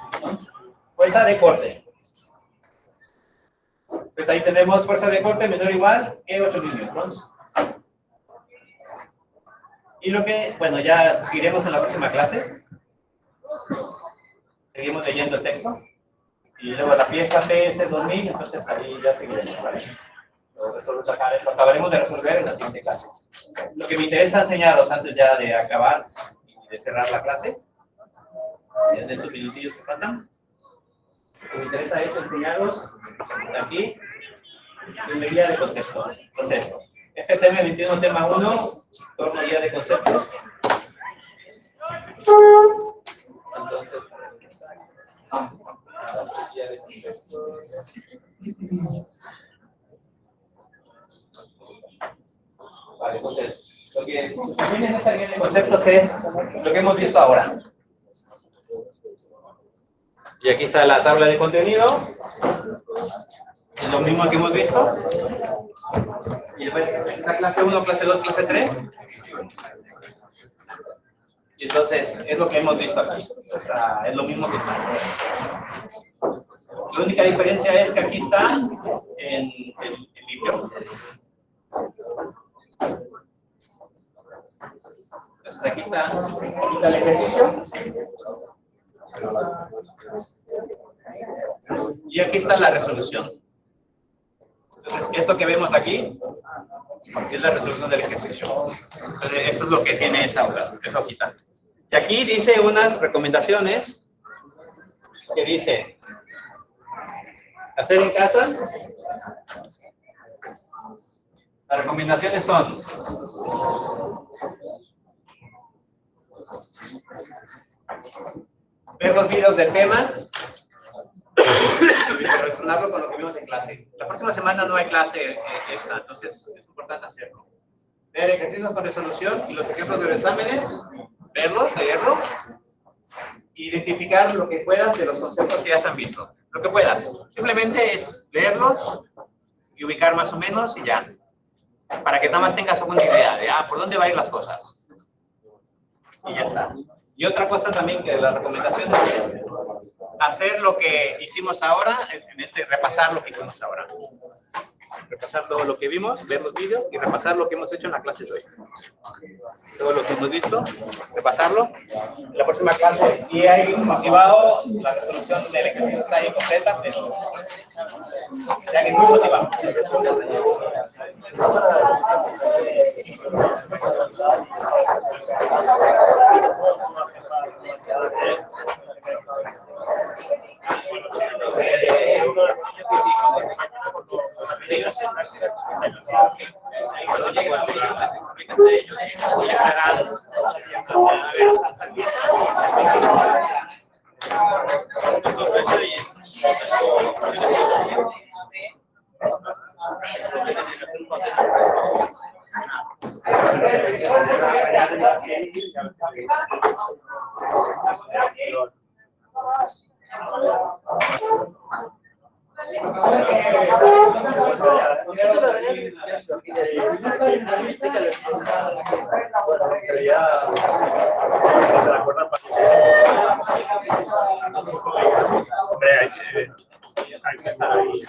Fuerza de corte. Pues ahí tenemos fuerza de corte menor o igual que 8000 newtons. Y lo que, bueno, ya seguiremos en la próxima clase. Seguimos leyendo el texto. Y luego la pieza PS2000, entonces ahí ya seguiremos, ¿vale? Lo acabaremos de resolver en la siguiente clase. Lo que me interesa enseñaros antes ya de acabar y de cerrar la clase, en estos minutillos que faltan, lo que me interesa es enseñaros aquí una guía de conceptos. Entonces, este tema 21, tema 1, torno a guía de conceptos. Entonces, guía de conceptos. Vale, entonces, lo que viene en esta guía de conceptos es lo que hemos visto ahora. Y aquí está la tabla de contenido. Es lo mismo que hemos visto. Y después está clase 1, clase 2, clase 3. Y entonces es lo que hemos visto aquí. Es lo mismo que está. La única diferencia es que aquí está en el libro. Entonces aquí está el ejercicio. Y aquí está la resolución. Entonces, esto que vemos aquí es la resolución del ejercicio. Entonces, esto es lo que tiene esa hojita. Y aquí dice unas recomendaciones que dice hacer en casa. Las recomendaciones son ver los videos del tema y relacionarlo con lo que vimos en clase. La próxima semana no hay clase esta, entonces es importante hacerlo. Ver ejercicios con resolución y los ejemplos de los exámenes, verlos, leerlo identificar lo que puedas de los conceptos que ya se han visto. Lo que puedas. Simplemente es leerlos y ubicar más o menos y ya. Para que nada más tengas alguna idea de por dónde van a ir las cosas. Y ya está. Y otra cosa también que la recomendación es hacer lo que hicimos ahora, repasar lo que hicimos ahora. Repasar todo lo que vimos, ver los vídeos y repasar lo que hemos hecho en la clase de hoy. Todo lo que hemos visto, repasarlo. En la próxima clase, si hay motivado, la resolución del ejercicio está ahí completa, pero ya que es muy motivado. Hay que estar ahí.